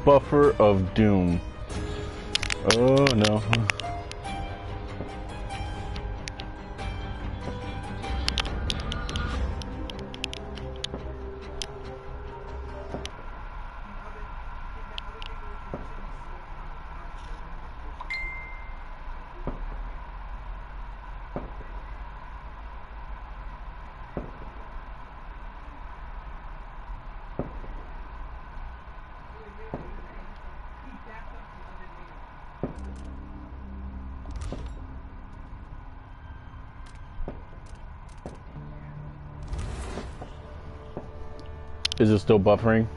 Buffer of doom. Oh no. Is it still buffering?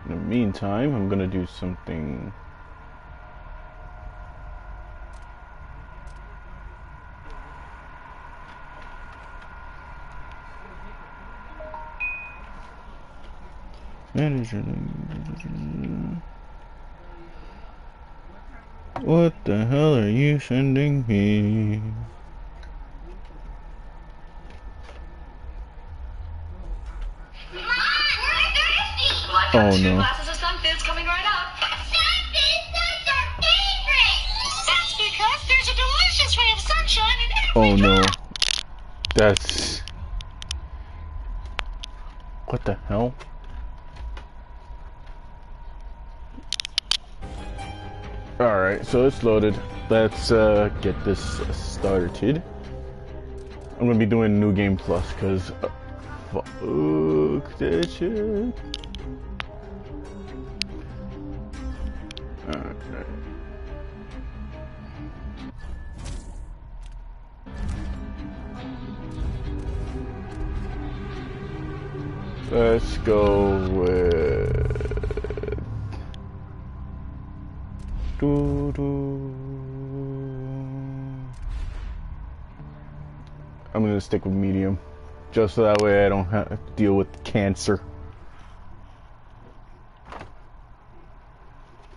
In the meantime, I'm gonna do something. Manager. What the hell are you sending me? Oh no. Glasses of Sunfizz coming right up. Sunfizz, that's our favorite! That's because there's a delicious ray of sunshine in every Oh no. drop. That's... What the hell? Alright, so it's loaded. Let's get this started. I'm gonna be doing New Game Plus, because... fuck that shit. Alright. Let's go with... I'm gonna stick with medium, just so that way I don't have to deal with cancer.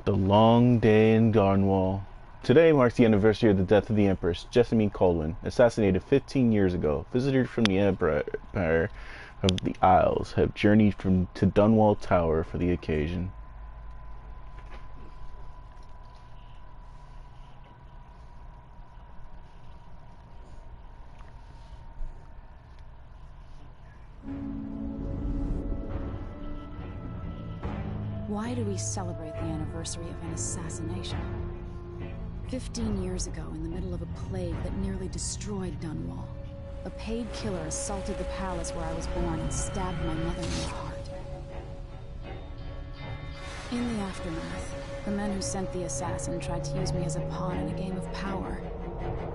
The long day in Garnwall. Today marks the anniversary of the death of the Empress, Jessamine Colwyn, assassinated 15 years ago. Visitors from the Empire of the Isles have journeyed to Dunwall Tower for the occasion. Why do we celebrate the anniversary of an assassination? 15 years ago, in the middle of a plague that nearly destroyed Dunwall, a paid killer assaulted the palace where I was born and stabbed my mother in the heart. In the aftermath, the men who sent the assassin tried to use me as a pawn in a game of power.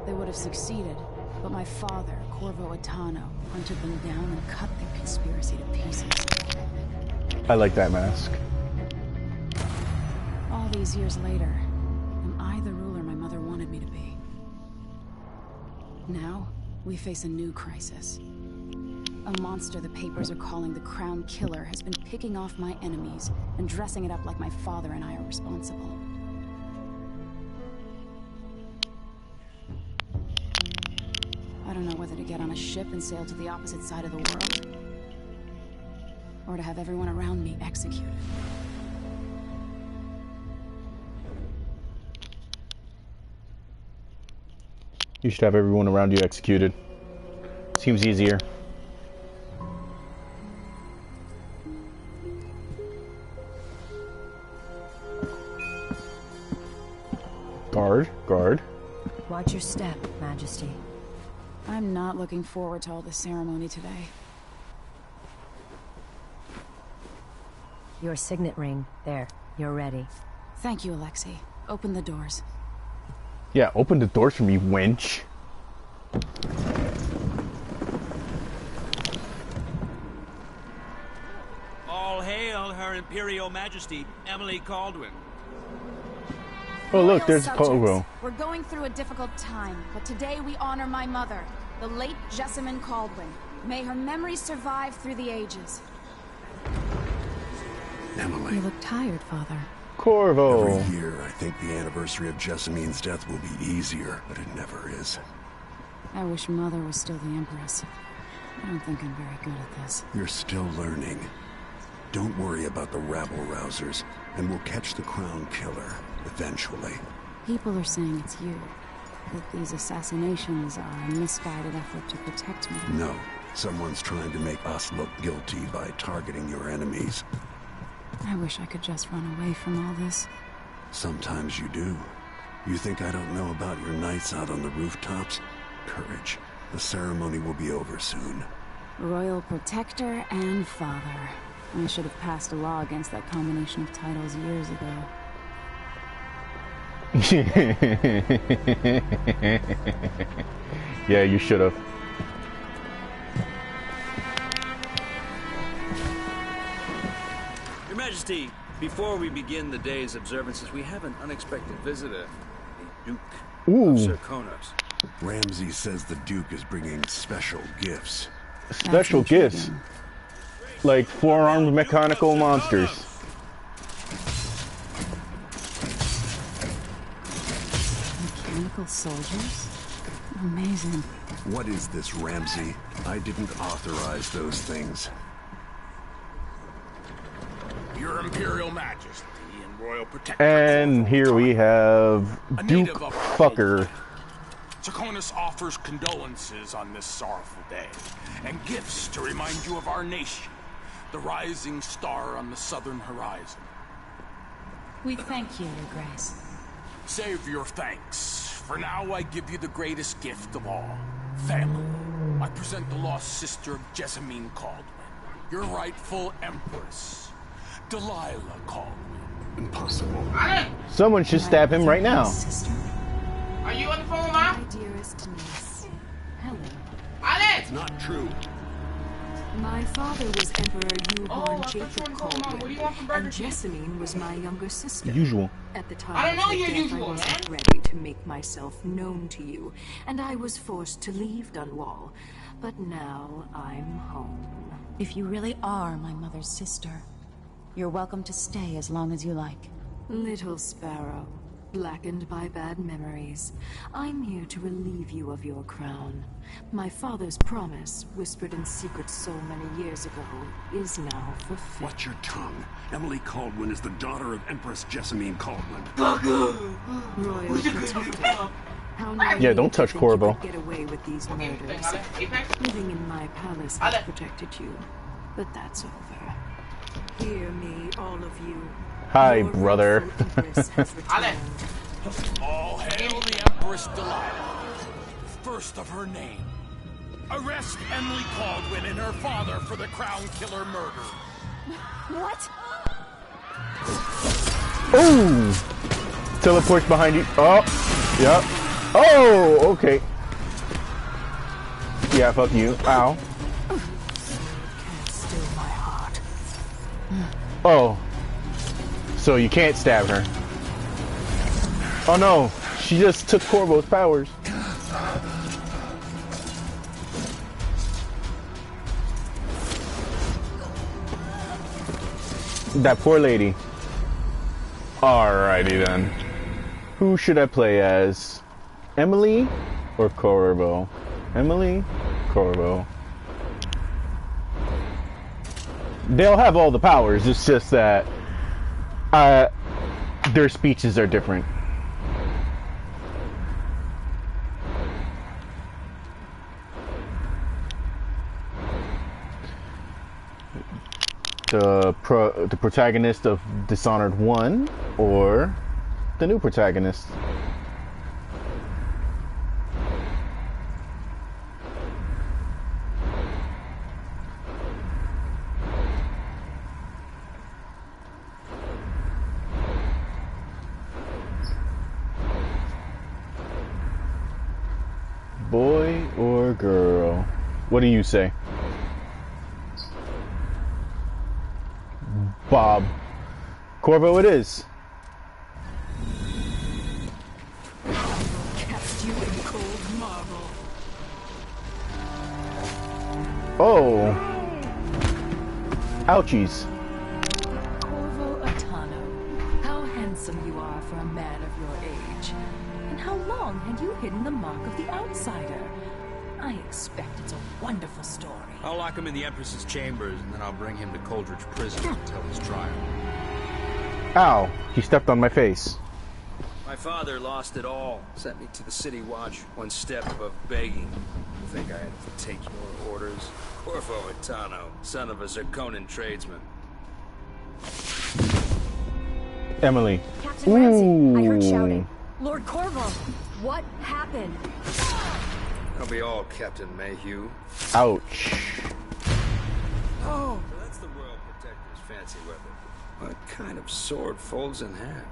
They would have succeeded, but my father, Corvo Atano, hunted them down and cut their conspiracy to pieces. I like that mask. All these years later, am I the ruler my mother wanted me to be? Now, we face a new crisis. A monster the papers are calling the Crown Killer has been picking off my enemies and dressing it up like my father and I are responsible. I don't know whether to get on a ship and sail to the opposite side of the world, or to have everyone around me executed. You should have everyone around you executed. Seems easier. Guard. Watch your step, Majesty. I'm not looking forward to all the ceremony today. Your signet ring. There. You're ready. Thank you, Alexei. Open the doors. Yeah, open the doors for me, wench. All hail Her Imperial Majesty, Emily Caldwin. Oh look, Royal there's subjects, Pogo. We're going through a difficult time, but today we honor my mother, the late Jessamine Caldwin. May her memory survive through the ages. Emily. You look tired, Father. Corvo. Every year, I think the anniversary of Jessamine's death will be easier, but it never is. I wish Mother was still the Empress. I don't think I'm very good at this. You're still learning. Don't worry about the rabble-rousers, and we'll catch the crown killer, eventually. People are saying it's you. That these assassinations are a misguided effort to protect me. No, someone's trying to make us look guilty by targeting your enemies. I wish I could just run away from all this. Sometimes you do. You think I don't know about your nights out on the rooftops? Courage. The ceremony will be over soon. Royal Protector and Father. I should have passed a law against that combination of titles years ago. Yeah, you should have. Your Majesty, before we begin the day's observances, we have an unexpected visitor, the Duke Ooh. of Serkonos. Ramsey says the Duke is bringing special gifts. Special gifts. Like four-armed mechanical monsters. Mechanical soldiers? Amazing. What is this, Ramsey? I didn't authorize those things. Your Imperial Majesty and Royal Protector. And here we have A Duke native of Fucker. Serkonos offers condolences on this sorrowful day, and gifts to remind you of our nation, the rising star on the southern horizon. We thank you, Your Grace. Save your thanks. For now, I give you the greatest gift of all, family. I present the lost sister of Jessamine Caldwin, your rightful empress, Delilah Caldwin. Impossible. Someone should stab him right now. Sister, Are you on the phone, Mom? my dearest niece, Helen. Alex! Not true. My father was Emperor Oh, Yuan I thought you Jacob wanted to go, Mom. What do you want from Caldwin, Burger and King? Jessamine was my younger sister. Usual. At the time I don't know of your her death, usual, I wasn't man. ready to make myself known to you, and I was forced to leave Dunwall. But now I'm home. If you really are my mother's sister, you're welcome to stay as long as you like. Little sparrow, blackened by bad memories, I'm here to relieve you of your crown. My father's promise, whispered in secret so many years ago, is now fulfilled. Watch your tongue. Emily Caldwin is the daughter of Empress Jessamine Caldwin. Royal Protector. How naive Yeah, don't to touch think Corvo. you could get away with these murders. Apex? Living in my palace has protected you, but that's over. Hear me, all of you. Hi, Your brother. rightful empress has returned. All hail the Empress Delilah, first of her name. Arrest Emily Caldwin and her father for the crown killer murder. What? Ooh! Teleports behind you. Oh! Yep. Oh! Okay. Yeah, fuck you. Ow. Can't still my heart. Oh. So you can't stab her. Oh no! She just took Corvo's powers. That poor lady. Alrighty then. Who should I play as? Emily or Corvo? Emily? Corvo. They'll have all the powers, it's just that their speeches are different. The protagonist of Dishonored 1 or the new protagonist? Boy or girl? What do you say? Bob. Corvo it is. Cast you in cold marble. Oh. Ouchies. Corvo Atano, how handsome you are for a man of your age. And how long had you hidden the mark of the outsider? I expect it's a wonderful story. I'll lock him in the Empress's chambers, and then I'll bring him to Coldridge Prison to tell his trial. Ow. He stepped on my face. My father lost it all. Sent me to the City Watch, one step above begging. You think I had to take your orders? Corvo Atano, son of a Zirconan tradesman. Emily. Captain Ramsey, I heard shouting. Lord Corvo, what happened? That'll be all, Captain Mayhew. Ouch. Oh, that's the Royal Protector's fancy weapon. What kind of sword folds in half?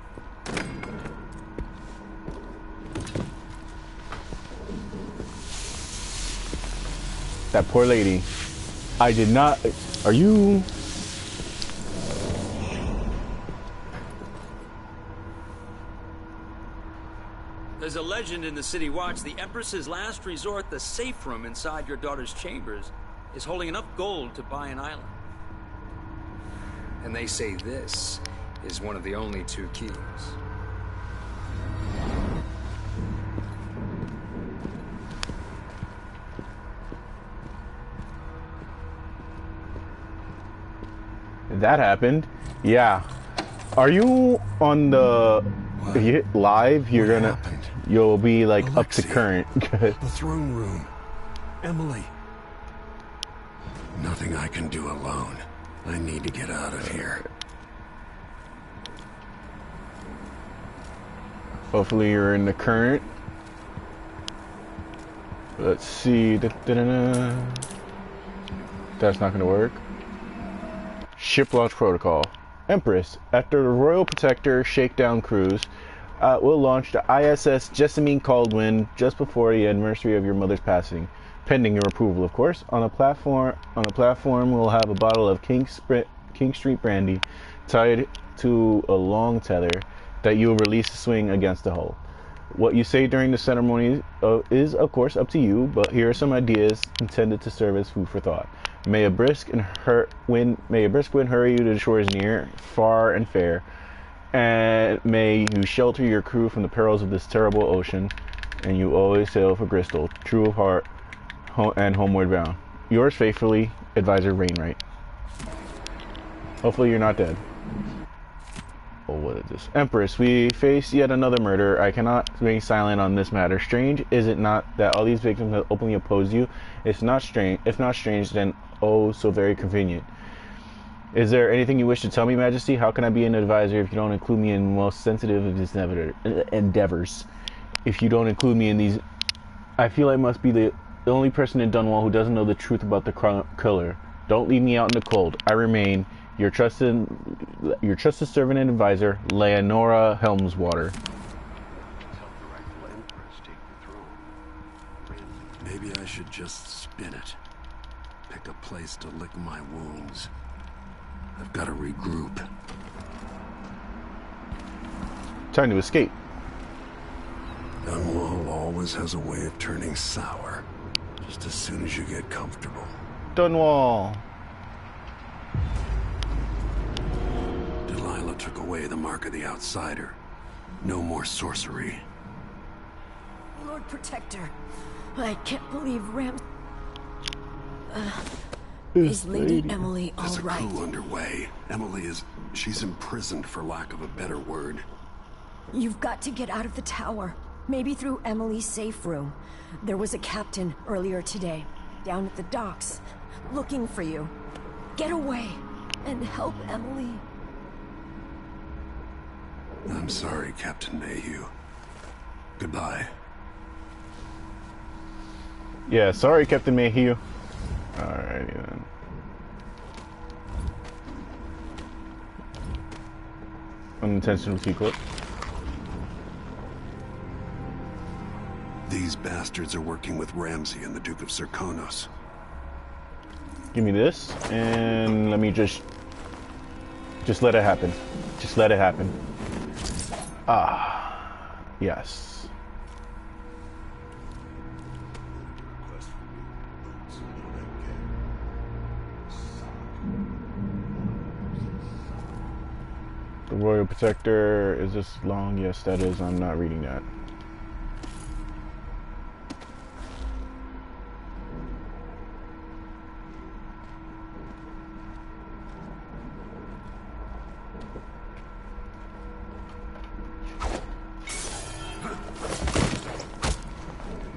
That poor lady. I did not... Are you... There's a legend in the City Watch. The Empress's last resort, the safe room inside your daughter's chambers, is holding enough gold to buy an island. And they say this is one of the only 2 keys. That happened. Yeah. Are you on the... If you hit live, you're gonna... You'll be like Alexia, up to current. the throne room. Emily. Nothing I can do alone. I need to get out of here. Hopefully you're in the current. Let's see. Da-da-da-da. That's not gonna work. Ship launch protocol. Empress, after the Royal Protector Shakedown cruise, will launch the ISS Jessamine Caldwin just before the anniversary of your mother's passing, pending your approval, of course. On the platform, we'll have a bottle of King Street brandy tied to a long tether that you'll release to swing against the hull. What you say during the ceremony is, of course, up to you, but here are some ideas intended to serve as food for thought. May a brisk wind hurry you to the shores near, far, and fair, and may you shelter your crew from the perils of this terrible ocean, and you always sail for Bristol, true of heart and homeward bound. Yours faithfully, Advisor Wainwright. Hopefully you're not dead. Oh, what is this? Empress, we face yet another murder. I cannot remain silent on this matter. Strange, is it not, that all these victims have openly opposed you? It's not strange. If not strange, then oh, so very convenient. Is there anything you wish to tell me, Majesty? How can I be an advisor if you don't include me in the most sensitive of these endeavors? If you don't include me in these, I feel I must be the only person in Dunwall who doesn't know the truth about the killer. Don't leave me out in the cold. I remain your trusted servant and advisor, Leonora Helmswater. Maybe I should just spin it. Pick a place to lick my wounds. I've got to regroup. Time to escape. Dunwall always has a way of turning sour, just as soon as you get comfortable. Dunwall. Delilah took away the mark of the outsider. No more sorcery. Lord Protector, I can't believe is Lady Emily all There's a right? coup underway. She's imprisoned for lack of a better word. You've got to get out of the tower. Maybe through Emily's safe room. There was a captain earlier today, down at the docks, looking for you. Get away. and help Emily. I'm sorry, Captain Mayhew. Goodbye. Yeah, sorry, Captain Mayhew. Alrighty then. Unintentional key clip. These bastards are working with Ramsey and the Duke of Serkonos. Give me this, and let me just let it happen. Just let it happen. Ah, yes. The Royal Protector, is this long? Yes, that is. I'm not reading that.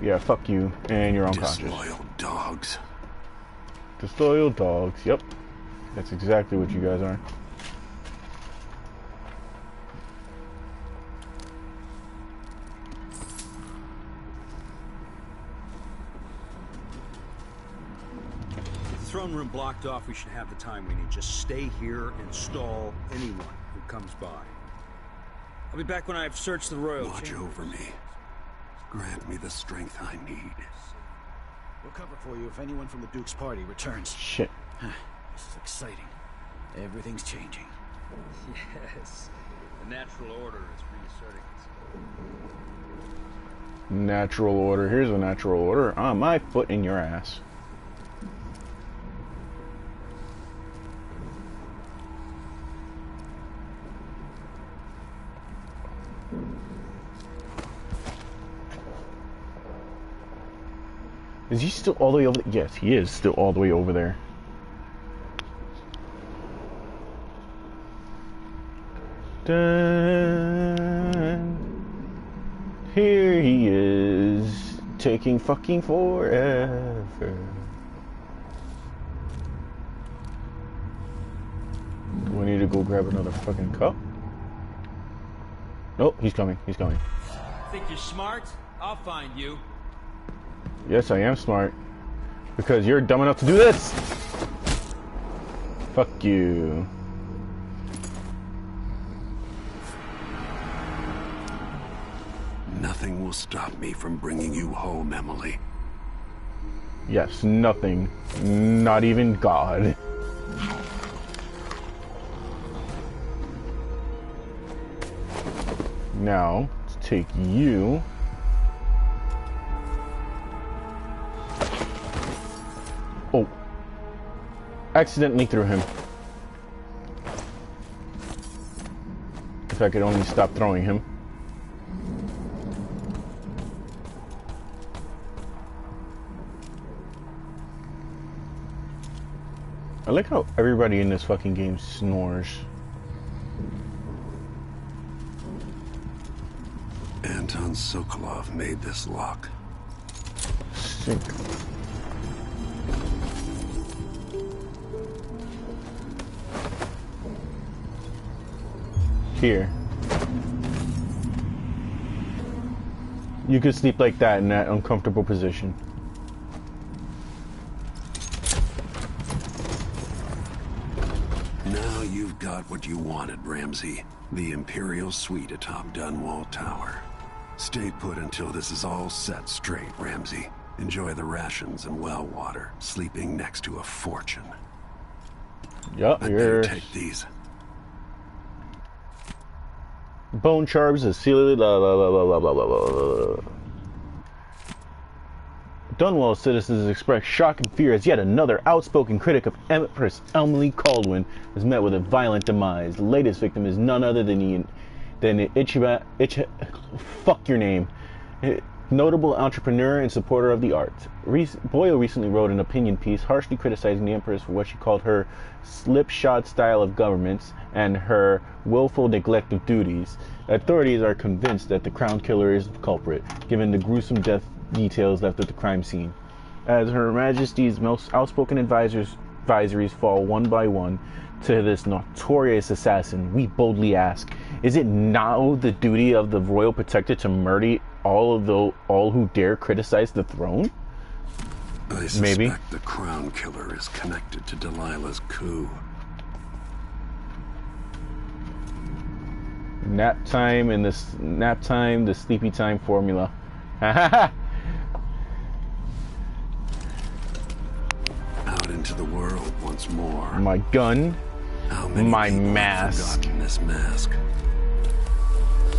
Yeah, fuck you, and you're unconscious. Disloyal dogs. Disloyal dogs, yep. That's exactly what you guys are. With the throne room blocked off, we should have the time we need. Just stay here and stall anyone who comes by. I'll be back when I've searched the royal Watch chambers. over me. Grant me the strength I need. We'll cover for you if anyone from the Duke's party returns. Shit. This is exciting. Everything's changing. Yes. The natural order is reasserting itself. Natural order. Here's a natural order. On my foot in your ass. Is he still all the way over there? Yes, he is still all the way over there. Dun. Here he is, taking fucking forever. Do I need to go grab another fucking cup? Nope, he's coming, he's coming. Think you're smart? I'll find you. Yes, I am smart. Because you're dumb enough to do this! Fuck you. Nothing will stop me from bringing you home, Emily. Yes, nothing. Not even God. Now, let's take you. Oh. Accidentally threw him. If I could only stop throwing him. I like how everybody in this fucking game snores. Anton Sokolov made this lock. Sick. Here. You could sleep like that in that uncomfortable position. Now you've got what you wanted, Ramsey. The Imperial Suite atop Dunwall Tower. Stay put until this is all set straight, Ramsey. Enjoy the rations and well water, sleeping next to a fortune. Yup, I you're... better take these. Bone charms is silly. La, la, la, la, la, la, la, la. Dunwall citizens express shock and fear as yet another outspoken critic of Empress Emily Caldwin is met with a violent demise. The latest victim is none other than fuck your name. Notable entrepreneur and supporter of the arts. Boyle recently wrote an opinion piece harshly criticizing the Empress for what she called her slipshod style of governments and her willful neglect of duties. Authorities are convinced that the crown killer is the culprit, given the gruesome death details left at the crime scene. As Her Majesty's most outspoken advisors advisories fall one by one to this notorious assassin, we boldly ask, is it now the duty of the royal protector to murder all who dare criticize the throne? I suspect the crown killer is connected to Delilah's coup. Nap time, the sleepy time formula. Out into the world once more. My gun, How many my people have mask. forgotten this mask?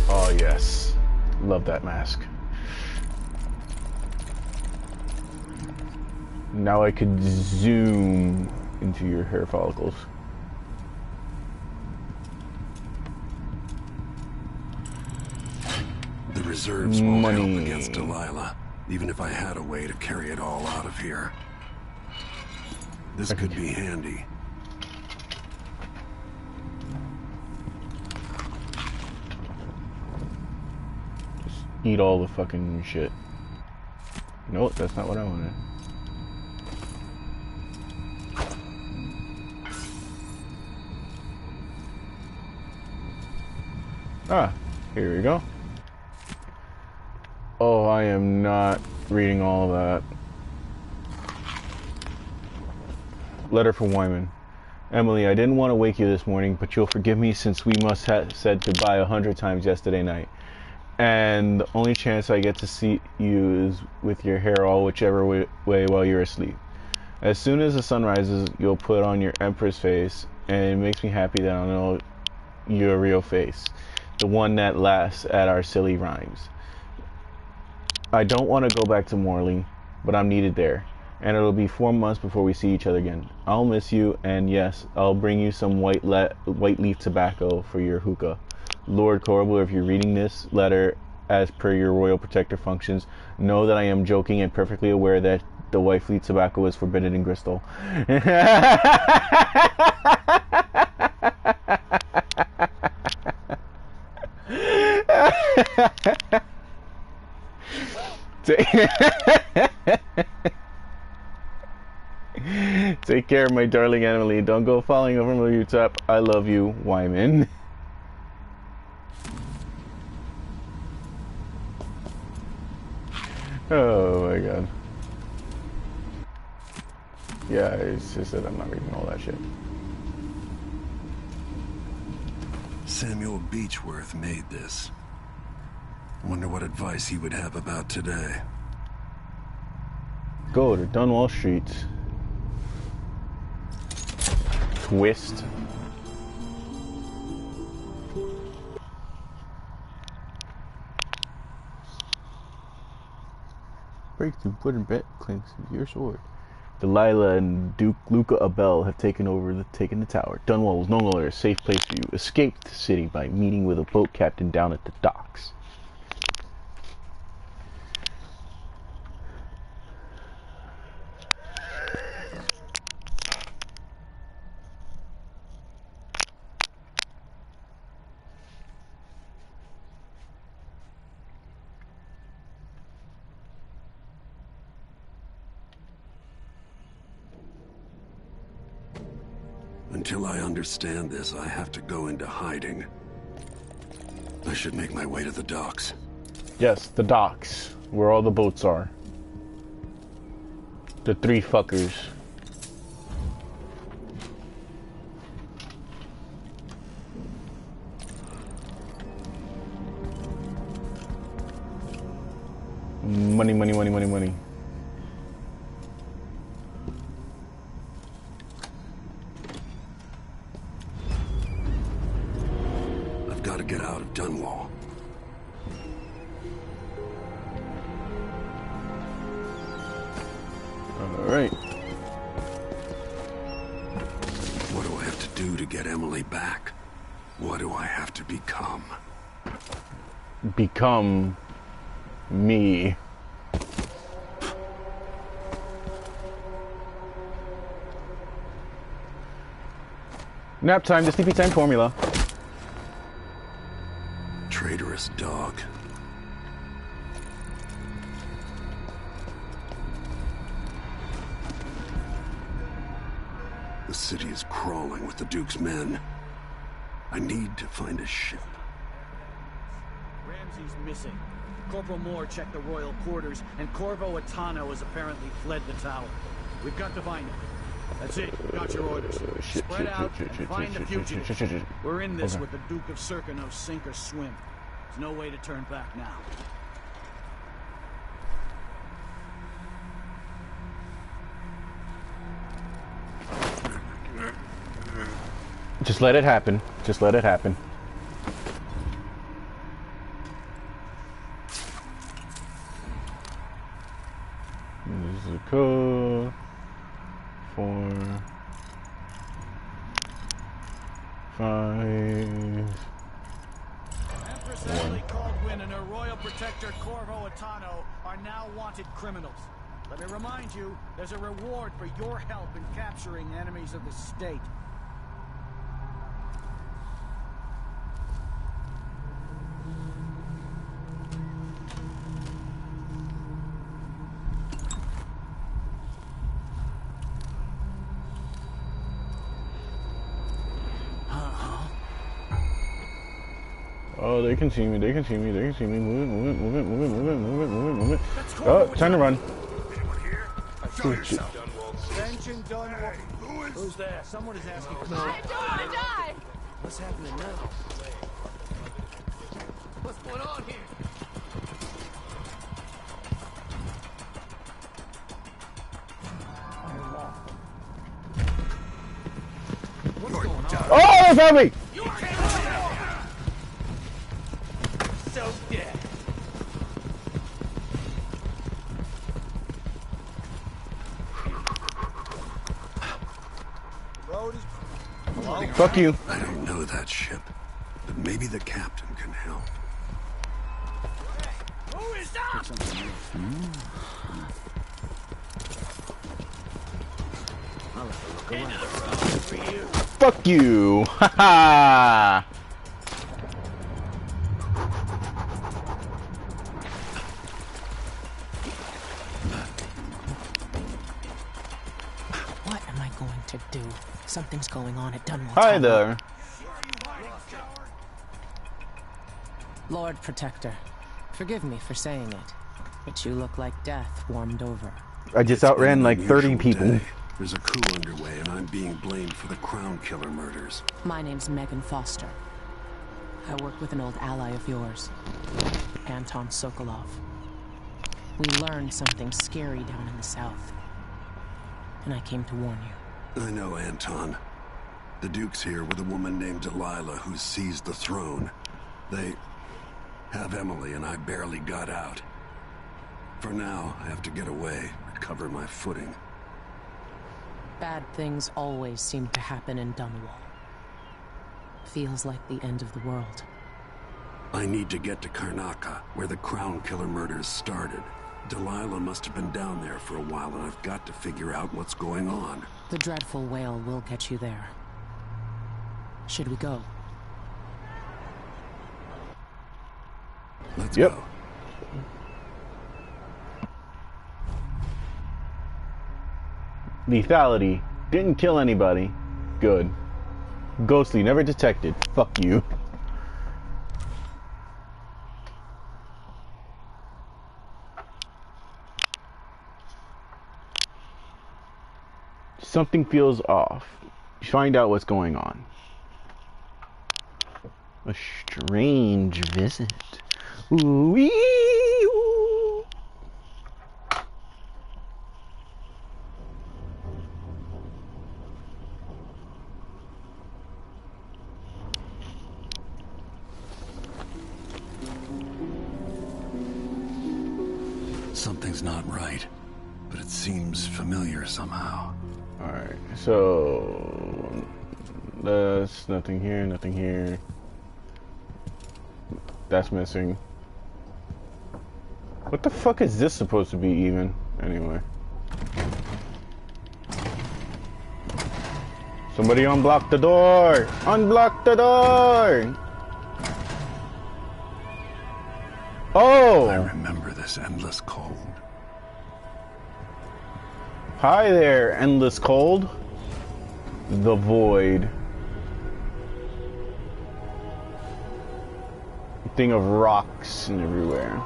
Oh yes, love that mask. Now I could zoom into your hair follicles. The reserves won't Money. help against Delilah, even if I had a way to carry it all out of here. This could be handy. Just eat all the fucking shit. Nope, that's not what I wanted. Ah, here we go. Oh, I am not reading all of that. Letter from Wyman. Emily, I didn't want to wake you this morning, but you'll forgive me since we must have said goodbye 100 times yesterday night. And the only chance I get to see you is with your hair all whichever way while you're asleep. As soon as the sun rises, you'll put on your empress face, and it makes me happy that I know your real face. The one that laughs at our silly rhymes. I don't want to go back to Morley, but I'm needed there. And it'll be 4 months before we see each other again. I'll miss you, and yes, I'll bring you some white leaf tobacco for your hookah. Lord Corbler, if you're reading this letter as per your royal protector functions, know that I am joking and perfectly aware that the white leaf tobacco is forbidden in Bristol. Take care, my darling Emily. Don't go falling over my rooftop. I love you, Wyman. Oh my god. Yeah, it's just that I'm not reading all that shit. Samuel Beechworth made this. Wonder what advice he would have about today. Go to Dunwall Street. Twist. Breakthrough wooden bed clinks into your sword. Delilah and Duke Luca Abel have taken the tower. Dunwall is no longer a safe place for you. Escape the city by meeting with a boat captain down at the docks. Until I understand this, I have to go into hiding. I should make my way to the docks. Yes, the docks, where all the boats are. The three fuckers. Money, money, money, money, money. I've got to get out of Dunwall. Alright. What do I have to do to get Emily back? What do I have to become? Become me. Nap time, the sleepy time formula. Traitorous dog. The city is crawling with the Duke's men. I need to find a ship. Ramsey's missing. Corporal Moore checked the royal quarters, and Corvo Atano has apparently fled the tower. We've got to find him. That's it. Got your orders. Spread out and find the fugitive. We're in this with the Duke of Circano, sink or swim. There's no way to turn back now. Just let it happen. Just let it happen. This is a code. 4, 5. Empress Emily Caldwin and her royal protector Corvo Atano are now wanted criminals. Let me remind you, there's a reward for your help in capturing enemies of the state. Oh, they can see me, they can see me, they can see me. Move it, move it, move it, move it, move it, move it, move it, move it. Oh, time to run. Anyone here? Show yourself. Attention, Dunwall. Who's there? Someone is asking for I don't want to die! What's happening now? What's going on here? What's going on? Oh, they found me! so dead. Fuck you. I don't know that ship, but maybe the captain can help. Who is that? Fuck you. Ha ha. What am I going to do? Something's going on at Dunwall. Hi there. Lord Protector, forgive me for saying it, but you look like death warmed over. I just outran like 30 people. Day. There's a coup underway, and I'm being blamed for the Crown Killer murders. My name's Megan Foster. I work with an old ally of yours, Anton Sokolov. We learned something scary down in the south, and I came to warn you. I know Anton. The Duke's here with a woman named Delilah who seized the throne. They have Emily, and I barely got out. For now, I have to get away, recover my footing. Bad things always seem to happen in Dunwall. Feels like the end of the world. I need to get to Karnaca, where the Crown Killer murders started. Delilah must have been down there for a while, and I've got to figure out what's going on. The dreadful whale will get you there. Should we go? Let's Yep. go. Lethality. Didn't kill anybody. Good. Ghostly. Never detected. Fuck you. Something feels off. Find out what's going on. A strange visit. Ooh-wee, ooh. Something's not right, but it seems familiar somehow. Alright, so that's nothing here, nothing here. That's missing. What the fuck is this supposed to be even? Anyway. Somebody unblock the door! Unblock the door! Oh! I remember this endless cold. Hi there, endless cold. the void. Thing of rocks and everywhere.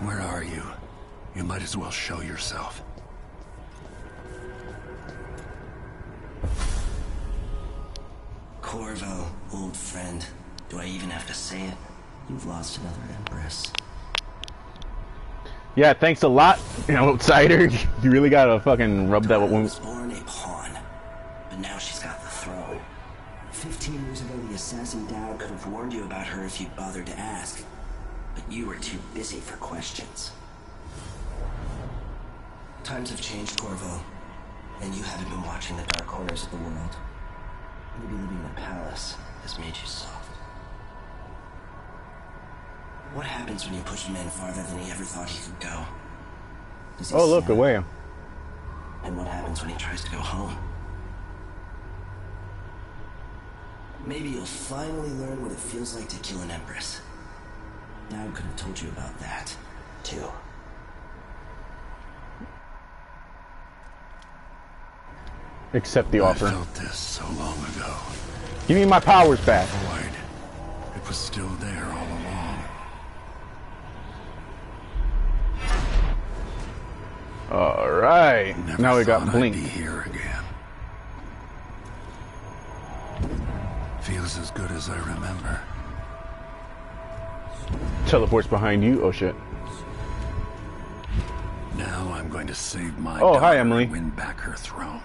Where are you? You might as well show yourself. Corvo, old friend. Do I even have to say it? You've lost another Empress. Yeah, thanks a lot, outsider. You really gotta fucking rub that one. Was born a pawn, but now she's got the throne. 15 years ago, the assassin Dowd could have warned you about her if you'd bothered to ask, but you were too busy for questions. Times have changed, Corvo, and you haven't been watching the dark corners of the world. Maybe living in a palace has made you soft. What happens when you push a man farther than he ever thought he could go? Does he look, snap? away. And what happens when he tries to go home? Maybe you'll finally learn what it feels like to kill an Empress. Dowd could have told you about that, too. Accept the offer. I felt this so long ago. Give me my powers back. Void. It was still there all along. All right. Never Now we got thought Blink. I'd be here again. Feels as good as I remember. Teleports behind you. Oh shit. Now I'm going to save my Oh, hi, daughter Emily. and win back her throne.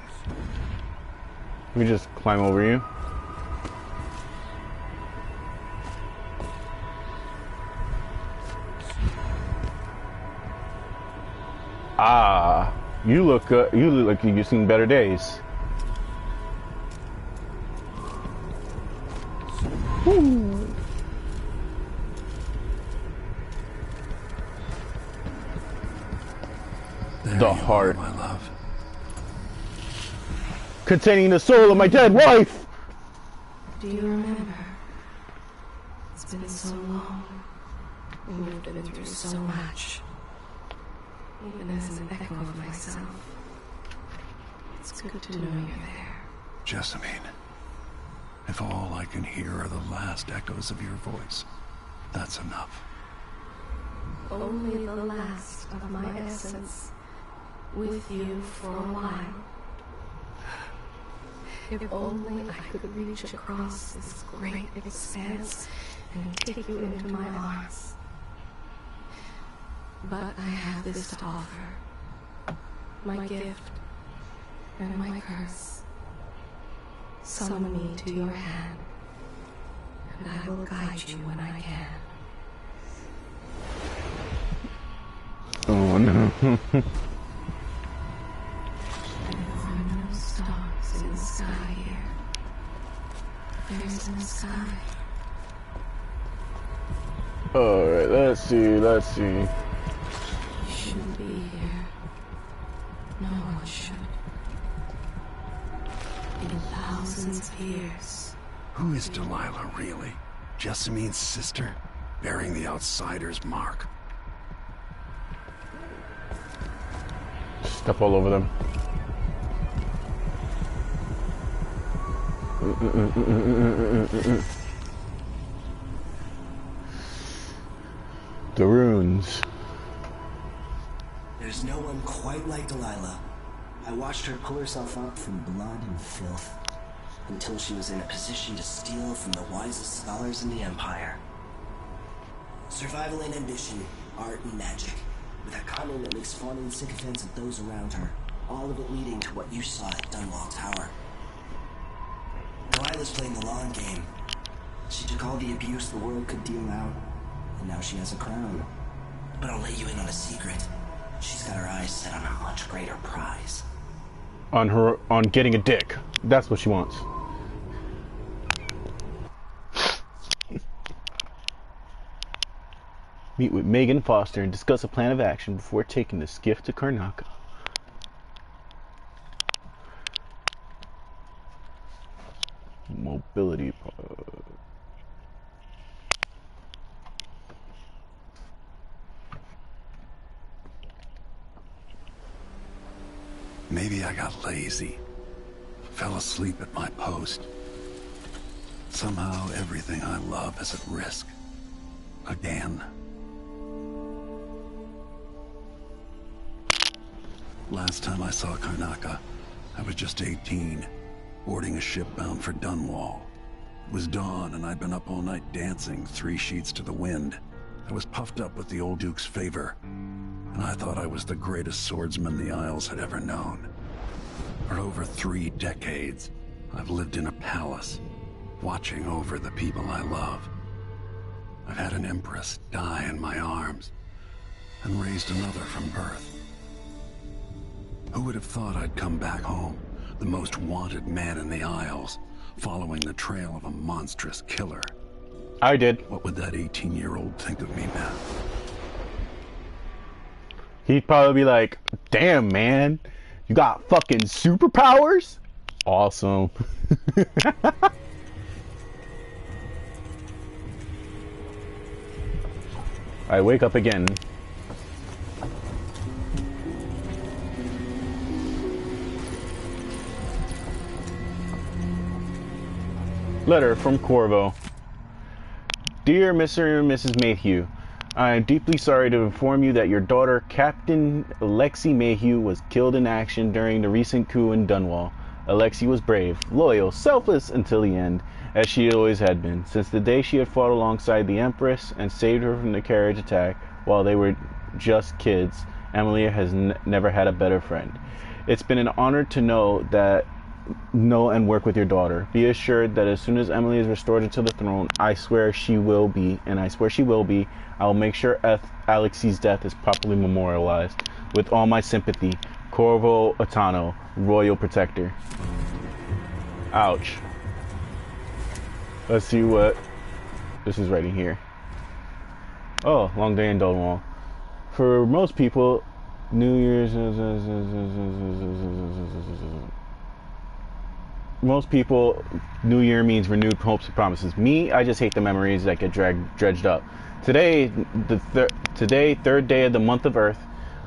We just climb over you. Ah, you look like you've seen better days. Woo. There The you heart. are, my love. Containing the soul of my dead wife. Do you remember? It's been so long. We've been through so much. Even as an echo of myself. It's good to know you're there. Jessamine, if all I can hear are the last echoes of your voice, that's enough. Only the last of my essence. With you for a while. If only I could reach across this great expanse and take you into my arms. But I have this to offer. My gift and my curse. Summon me to your hand, and I will guide you when I can. Oh no. There are no stars in the sky here. There's no sky. Alright, let's see. You shouldn't be here. No one should. In thousands of years. Who is Delilah, really? Jessamine's sister? Bearing the outsider's mark. Step all over them. The runes. There's no one quite like Delilah. I watched her pull herself up from blood and filth until she was in a position to steal from the wisest scholars in the Empire. Survival and ambition, art and magic, with a cunning that makes fawning sycophants of those around her, all of it leading to what you saw at Dunwall Tower. Delilah's playing the long game. She took all the abuse the world could deal out, and now she has a crown. But I'll let you in on a secret. She's got her eyes set on a much greater prize. On getting a dick. That's what she wants. Meet with Megan Foster and discuss a plan of action before taking this gift to Karnaca. Mobility pod. Maybe I got lazy. Fell asleep at my post. Somehow everything I love is at risk. Again. Last time I saw Karnaka, I was just 18, boarding a ship bound for Dunwall. It was dawn and I'd been up all night dancing 3 sheets to the wind. I was puffed up with the old Duke's favor, and I thought I was the greatest swordsman the Isles had ever known. For over 3 decades, I've lived in a palace, watching over the people I love. I've had an empress die in my arms, and raised another from birth. Who would have thought I'd come back home, the most wanted man in the Isles, following the trail of a monstrous killer? I did. What would that 18-year-old think of me now? He'd probably be like, damn, man, you got fucking superpowers? Awesome. I wake up again. Letter from Corvo. Dear Mr. and Mrs. Mayhew, I am deeply sorry to inform you that your daughter, Captain Alexi Mayhew, was killed in action during the recent coup in Dunwall. Alexi was brave, loyal, selfless until the end, as she always had been, since the day she had fought alongside the Empress and saved her from the carriage attack while they were just kids. Emily has never had a better friend. It's been an honor to know and work with your daughter. Be assured that as soon as Emily is restored to the throne, I swear she will be, I will make sure Alexi's death is properly memorialized. With all my sympathy, Corvo Atano, Royal Protector. Ouch. Let's see what this is writing here. Oh, long day in Dunwall. For most people, New Year's... Most people, New Year means renewed hopes and promises. Me, I just hate the memories that get dredged up. Today, third day of the month of Earth,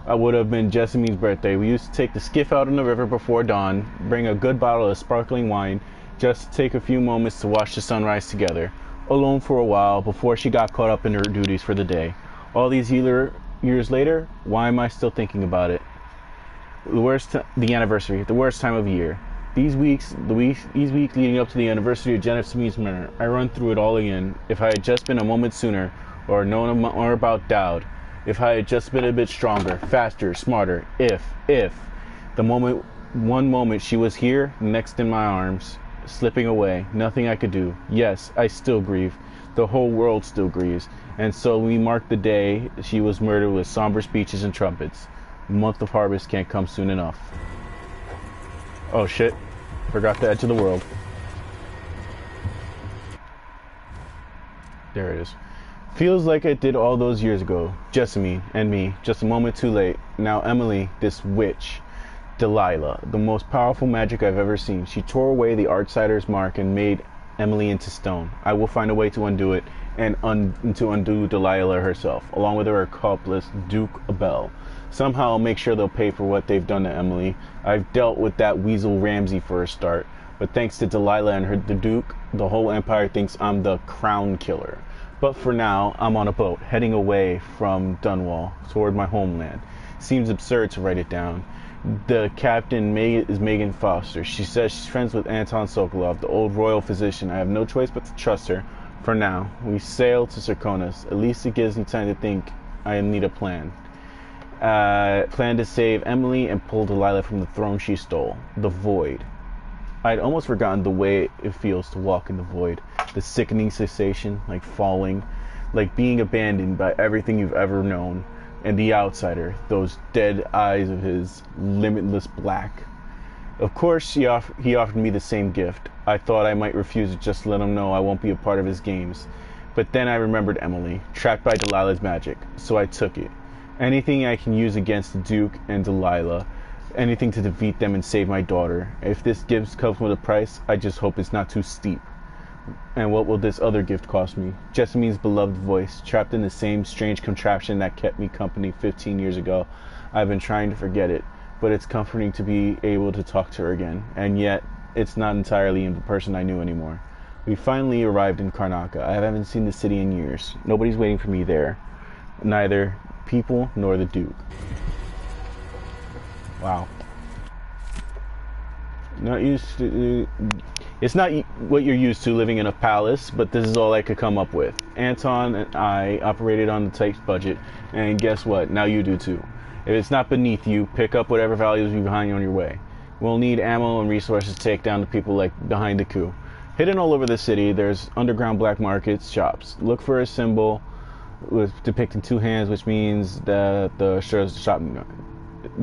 would have been Jessamine's birthday. We used to take the skiff out on the river before dawn, bring a good bottle of sparkling wine, just take a few moments to watch the sunrise together, alone for a while before she got caught up in her duties for the day. All these years later, why am I still thinking about it? The anniversary, the worst time of year. These weeks leading up to the anniversary of Jessamine's murder, I run through it all again. If I had just been a moment sooner, or known more about Dowd, if I had just been a bit stronger, faster, smarter, if. One moment she was here, next in my arms, slipping away, nothing I could do. Yes, I still grieve. The whole world still grieves. And so we mark the day she was murdered with somber speeches and trumpets. The month of harvest can't come soon enough. Oh shit. Forgot the edge of the world. There it is. Feels like it did all those years ago. Jessamine and me, just a moment too late. Now Emily, this witch. Delilah, the most powerful magic I've ever seen. She tore away the Outsider's mark and made Emily into stone. I will find a way to undo it and to undo Delilah herself, along with her accomplice, Duke Abel. Somehow I'll make sure they'll pay for what they've done to Emily. I've dealt with that weasel Ramsay for a start, but thanks to Delilah and the Duke, the whole Empire thinks I'm the crown killer. But for now, I'm on a boat, heading away from Dunwall, toward my homeland. Seems absurd to write it down. The captain is Megan Foster. She says she's friends with Anton Sokolov, the old royal physician. I have no choice but to trust her. For now, we sail to Serkonos. At least it gives me time to think. I need a plan. Plan to save Emily and pull Delilah from the throne she stole. The void. I'd almost forgotten the way it feels to walk in the void. The sickening sensation, like falling, like being abandoned by everything you've ever known. And the outsider, those dead eyes of his, limitless black. Of course, he offered me the same gift. I thought I might refuse it just to let him know I won't be a part of his games. But then I remembered Emily, trapped by Delilah's magic, so I took it. Anything I can use against the Duke and Delilah, anything to defeat them and save my daughter. If this gift comes with a price, I just hope it's not too steep. And what will this other gift cost me? Jessamine's beloved voice, trapped in the same strange contraption that kept me company 15 years ago. I've been trying to forget it, but it's comforting to be able to talk to her again. And yet, it's not entirely the person I knew anymore. We finally arrived in Karnaca. I haven't seen the city in years. Nobody's waiting for me there. Neither people nor the Duke. Wow. Not used to... It's not what you're used to living in a palace, but this is all I could come up with. Anton and I operated on the tight budget, and guess what? Now you do too. If it's not beneath you, pick up whatever values you behind you on your way. We'll need ammo and resources to take down the people like behind the coup. Hidden all over the city, there's underground black markets, shops. Look for a symbol with depicting two hands, which means that the shop.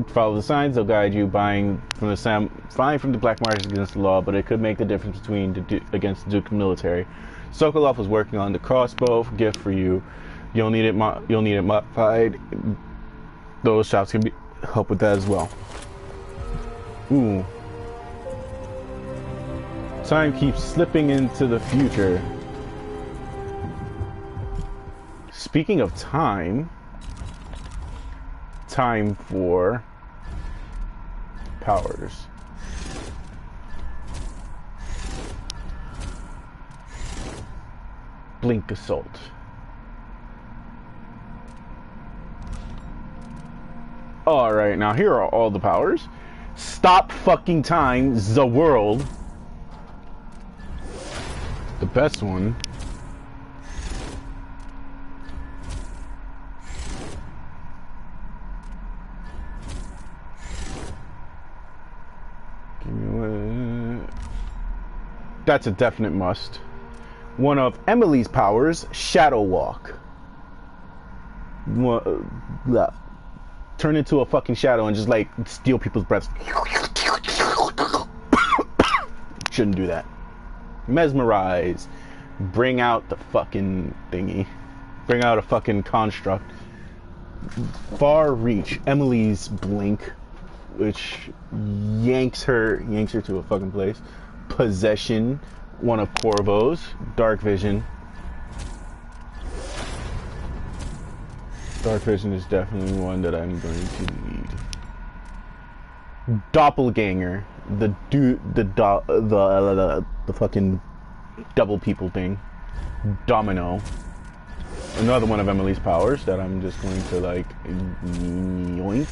Follow the signs; they'll guide you. Buying from the black markets against the law, but it could make the difference between against the Duke military. Sokolov was working on the crossbow gift for you. You'll need it. You'll need it modified. Those shops can help with that as well. Ooh. Time keeps slipping into the future. Speaking of time for powers. Blink Assault. Alright, now here are all the powers. Stop fucking time, the world. The best one. That's a definite must. One of Emily's powers, Shadow Walk. Turn into a fucking shadow and just like steal people's breaths. Shouldn't do that. Mesmerize. Bring out the fucking thingy. Bring out a fucking construct. Far Reach. Emily's Blink, which yanks her to a fucking place. Possession, one of Corvo's. Dark Vision. Dark Vision is definitely one that I'm going to need. Doppelganger, the fucking double people thing. Domino, another one of Emily's powers that I'm just going to like yoink.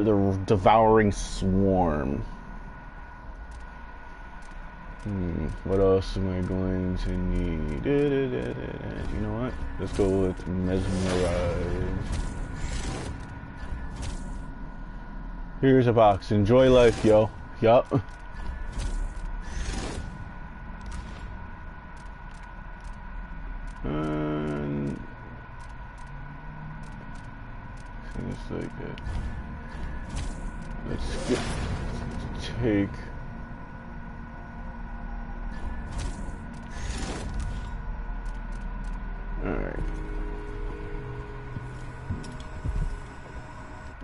The Devouring Swarm. What else am I going to need? You know what? Let's go with Mesmerize. Here's a box. Enjoy life, yo. Yup. Things like that. Let's take. Alright.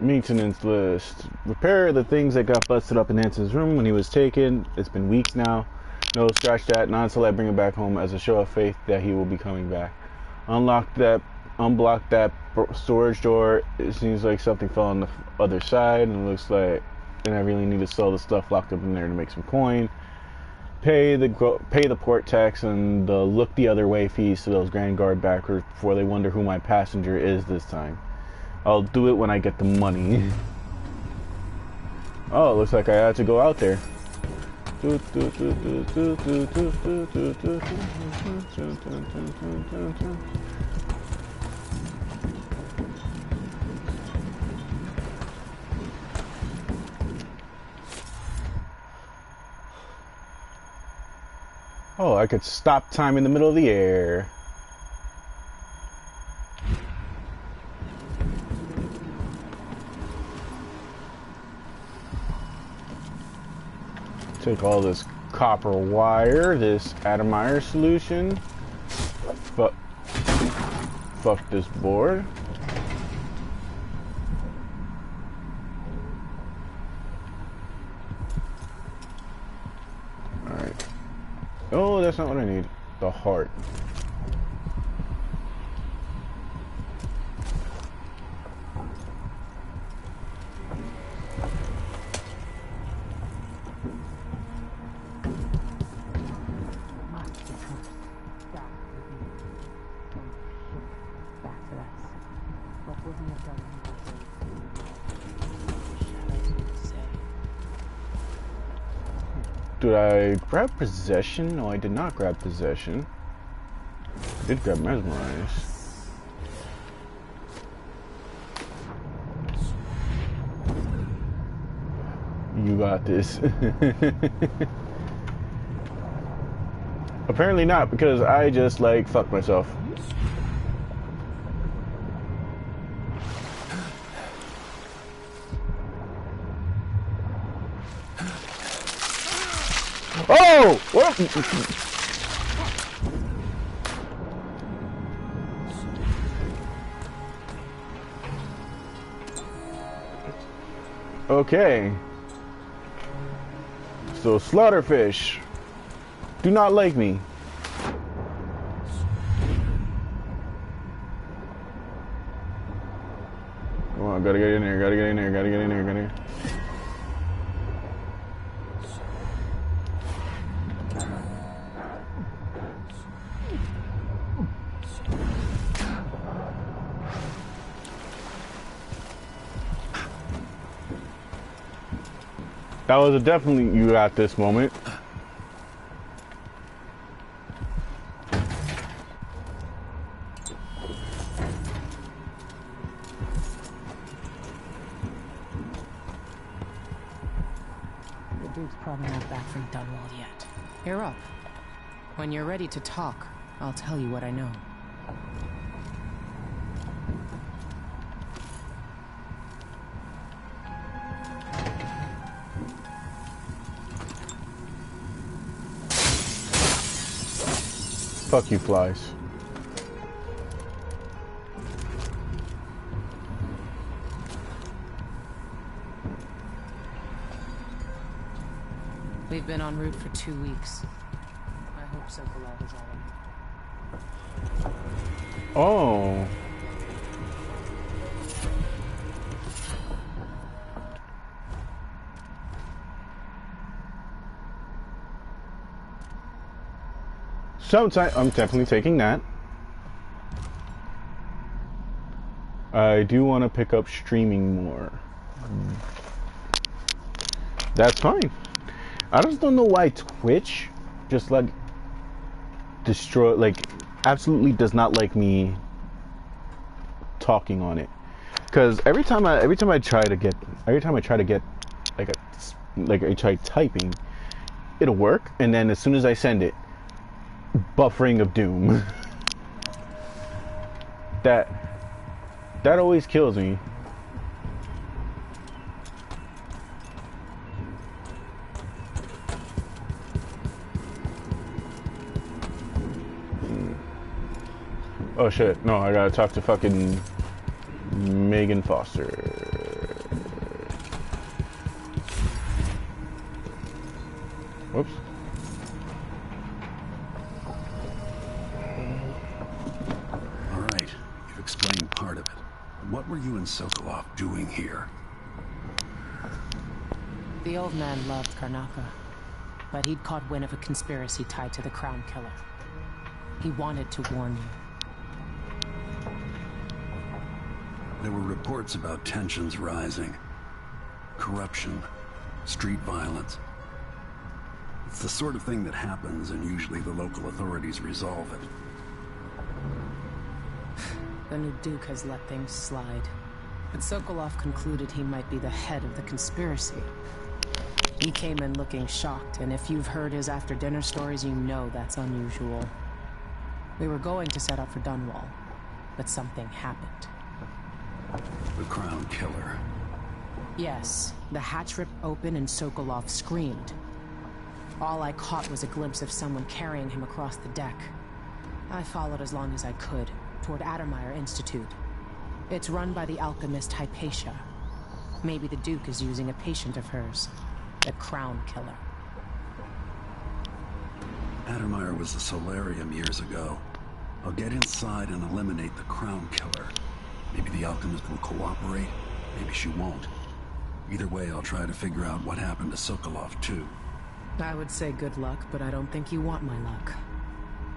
Maintenance list. Repair the things that got busted up in Anson's room when he was taken. It's been weeks now. No, scratch that. Not until I bring him back home as a show of faith that he will be coming back. Unlock that. Unblock that storage door. It seems like something fell on the other side, and it looks like, and I really need to sell the stuff locked up in there to make some coin. Pay the port tax and the look the other way fees to those Grand Guard backers before they wonder who my passenger is this time. I'll do it when I get the money. Oh, it looks like I had to go out there. Oh, I could stop time in the middle of the air. Take all this copper wire, this atomizer solution. Fuck this board. Alright. Oh, that's not what I need. The heart. wouldn't have done anything. Did I grab possession? No, I did not grab possession. I did grab mesmerize. You got this. Apparently not, because I just like fucked myself. Oh! What? Okay. So slaughterfish do not like me. Come on, gotta get in there, gotta get in there, gotta get in there, gotta get in there. That was a definitely you got this moment. The Duke's probably not back from Dunwall yet. You're up. When you're ready to talk, I'll tell you what I know. Fuck you, flies. We've been en route for 2 weeks. I hope Sokolov is all right. Oh. Sometimes I'm definitely taking that. I do want to pick up streaming more. That's fine. I just don't know why Twitch just like destroy, like absolutely does not like me talking on it. Because every time I try to get like I try typing, it'll work, and then as soon as I send it, buffering of doom. that always kills me. Oh shit, no, I gotta talk to fucking Megan Foster. Whoops. Alright, you've explained part of it. What were you and Sokolov doing here? The old man loved Karnaka, but he'd caught wind of a conspiracy tied to the Crown Killer. He wanted to warn you. There were reports about tensions rising. Corruption, street violence. It's the sort of thing that happens, and usually the local authorities resolve it. The new Duke has let things slide, but Sokolov concluded he might be the head of the conspiracy. He came in looking shocked, and if you've heard his after-dinner stories, you know that's unusual. We were going to set up for Dunwall, but something happened. The Crown Killer. Yes, the hatch ripped open and Sokolov screamed. All I caught was a glimpse of someone carrying him across the deck. I followed as long as I could, toward Addermeyer Institute. It's run by the alchemist Hypatia. Maybe the Duke is using a patient of hers, the Crown Killer. Addermeyer was a solarium years ago. I'll get inside and eliminate the Crown Killer. Maybe the alchemist will cooperate, maybe she won't. Either way, I'll try to figure out what happened to Sokolov, too. I would say good luck, but I don't think you want my luck.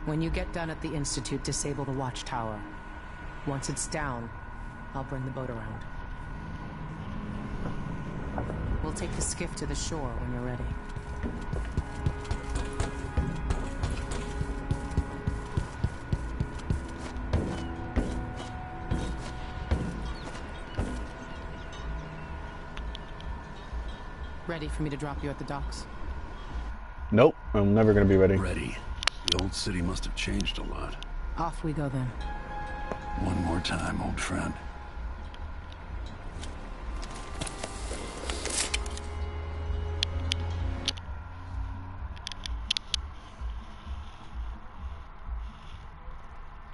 When you get done at the Institute, disable the watchtower. Once it's down, I'll bring the boat around. We'll take the skiff to the shore when you're ready. Ready for me to drop you at the docks? Nope, I'm never gonna be ready. Ready. The old city must have changed a lot. Off we go then. One more time, old friend.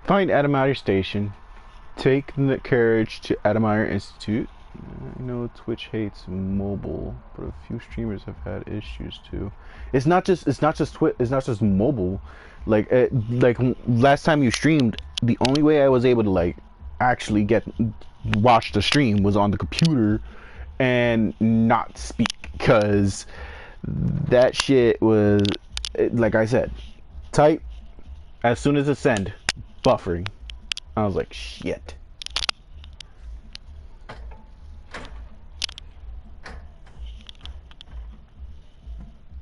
Find Adamire Station. Take the carriage to Adamire Institute. I know Twitch hates mobile, but a few streamers have had issues too. It's not just mobile. Like last time you streamed, the only way I was able to like actually watch the stream was on the computer and not speak, because that shit was, like I said, type as soon as it send, buffering. I was like, shit.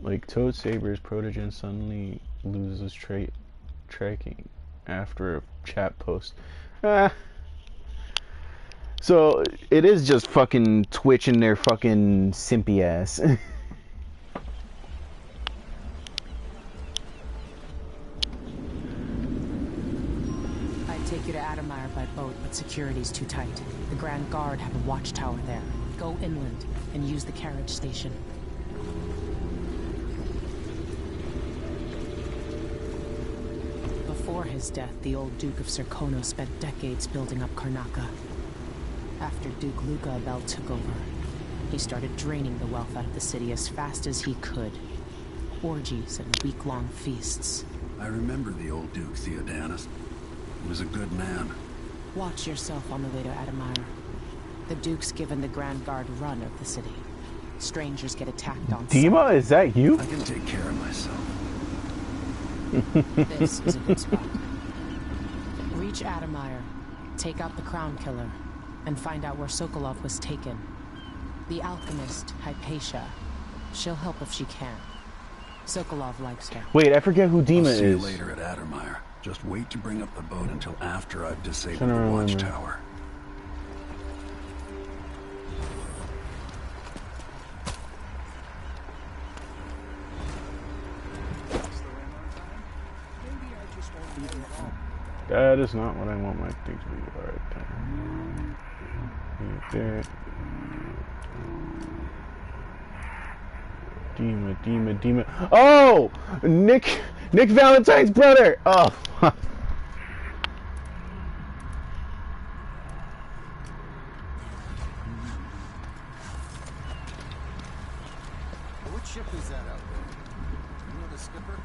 Like Toad Saber's Protogen suddenly loses tracking after a chat post. So it is just fucking Twitch and their fucking simpy ass. I'd take you to Adamire by boat, but security's too tight. The Grand Guard have a watchtower there. Go inland and use the carriage station. Before his death, the old Duke of Serkono spent decades building up Karnaca. After Duke Luca Abel took over, he started draining the wealth out of the city as fast as he could. Orgies and week-long feasts. I remember the old Duke Theodanis. He was a good man. Watch yourself on the way to Adamire. The Duke's given the Grand Guard run of the city. Strangers get attacked on Dima, is that you? I can take care of myself. This is a good spot. Reach Adamire, take out the Crown Killer, and find out where Sokolov was taken. The alchemist, Hypatia. She'll help if she can. Sokolov likes her. Wait, I forget who Dima I'll see you is. later at Adamire. Just wait to bring up the boat until after I've disabled Trying to the remember. watchtower. That is not what I want my thing to be. Alright, then. Dima. Oh! Nick Valentine's brother! Oh! What ship is that out there? You know the skipper?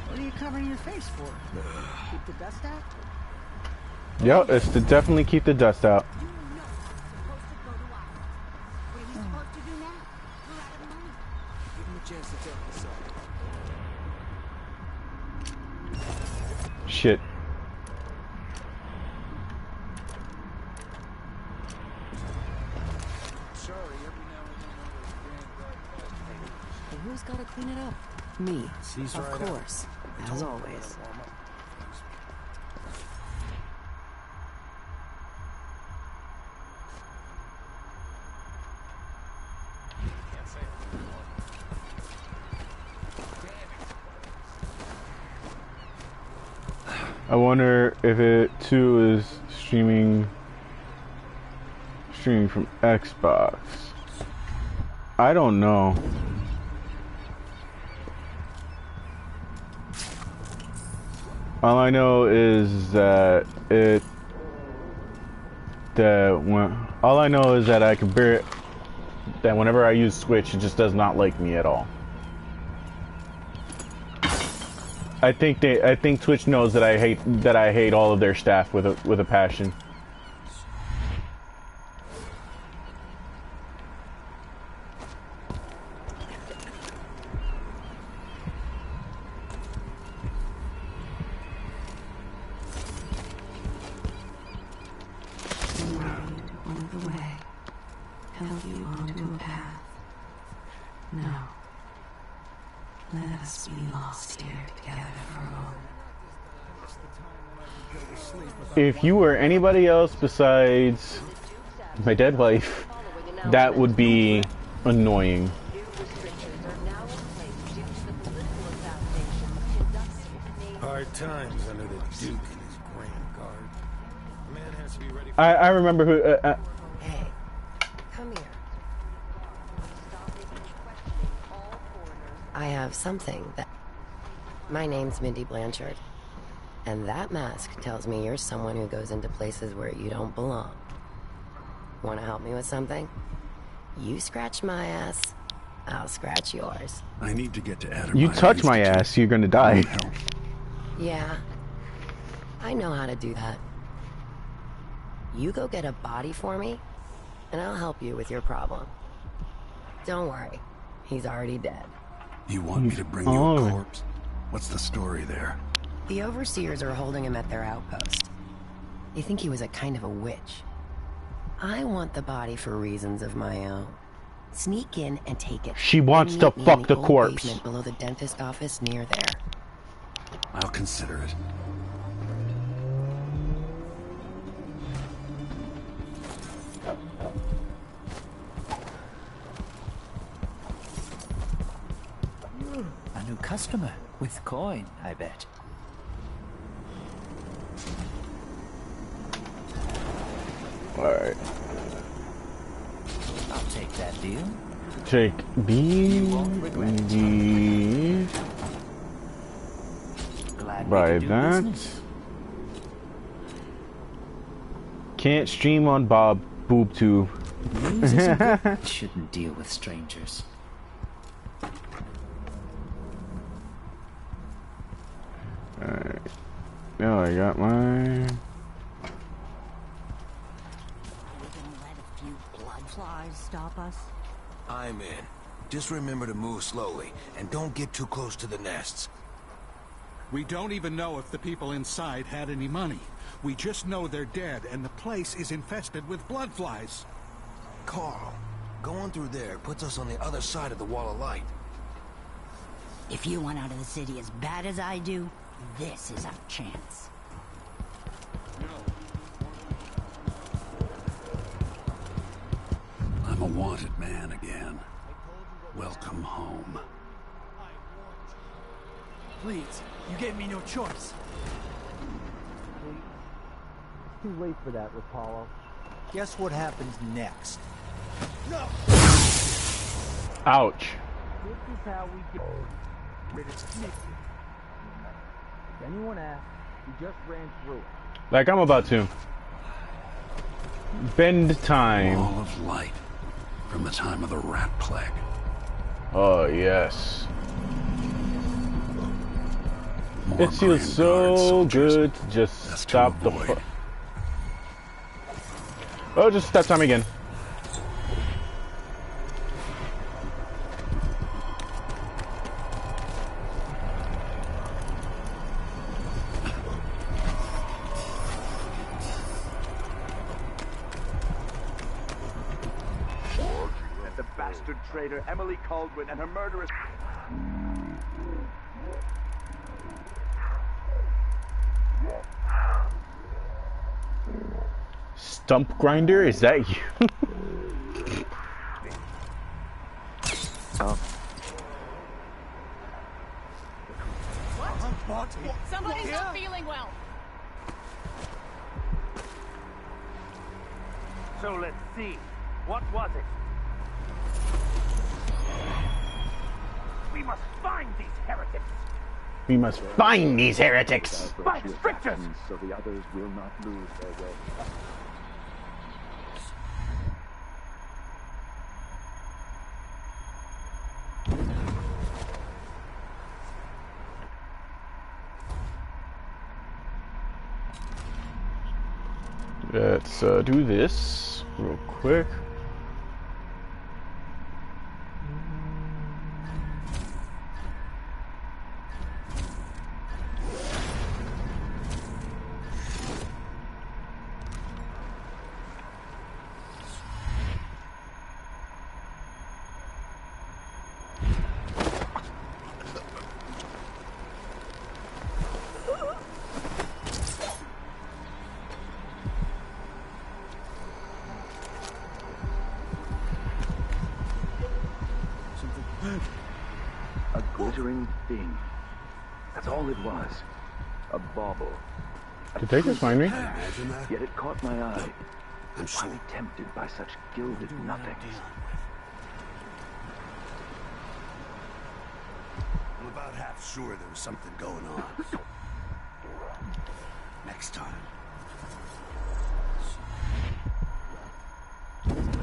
What are you covering your face for? Keep the dust out? Yep, it's to definitely keep the dust out. Shit. Well, who's got to clean it up? Me, of course, as always. I wonder if it too is streaming from Xbox. I don't know. All I know is that all I know is that I can bear it, that whenever I use Switch, it just does not like me at all. I think Twitch knows that I hate all of their staff with a passion. the way, help you onto a path. Now, let us be lost here together for a moment. If you were anybody else besides my dead wife, that would be annoying. Hard times under the Duke and his Grand Guard. Man has to be ready. I remember who. Hey, come here. I have something that. My name's Mindy Blanchard, and that mask tells me you're someone who goes into places where you don't belong. Want to help me with something? You scratch my ass, I'll scratch yours. I need to get to Adam. You touch my ass, you're gonna die. Yeah, I know how to do that. You go get a body for me, and I'll help you with your problem. Don't worry, he's already dead. You want me to bring you a corpse? What's the story there? The overseers are holding him at their outpost. They think he was a kind of a witch. I want the body for reasons of my own. Sneak in and take it. She wants to fuck the corpse. Basement below the dentist office near there. I'll consider it. A new customer with coin, I bet. Alright. I'll take that deal. Take B. D. Buy that. Can't stream on Bob BoobTube. Shouldn't deal with strangers. Alright. Now I got mine. Bloodflies stop us? I'm in. Just remember to move slowly, and don't get too close to the nests. We don't even know if the people inside had any money. We just know they're dead, and the place is infested with bloodflies. Carl, going through there puts us on the other side of the wall of light. If you want out of the city as bad as I do, this is our chance. I'm a wanted man again. Welcome home. Please, you gave me no choice. Too late for that, Rapallo. Guess what happens next? No! Ouch. This is how we get rid of Snicky. If anyone asks, we just ran through it. Like I'm about to. Bend time. Wall of light. From the time of the rat plague. Oh, yes. More It feels Grand so Guard soldiers. good to just That's stop to the avoid. Oh, just that time again. And the bastard traitor Emily Caldwin and her murderous... Stump grinder? Is that you? What? Somebody's not feeling well. So let's see. What was it? We must find these heretics. We must find these heretics. Find strictures. So the others will not lose their way. Let's do this real quick. glittering thing. That's all it was. A bauble. Did they just find me? Imagine that. Yet it caught my eye. I'm Why be tempted by such gilded nothings? I'm about half sure there was something going on. Next time.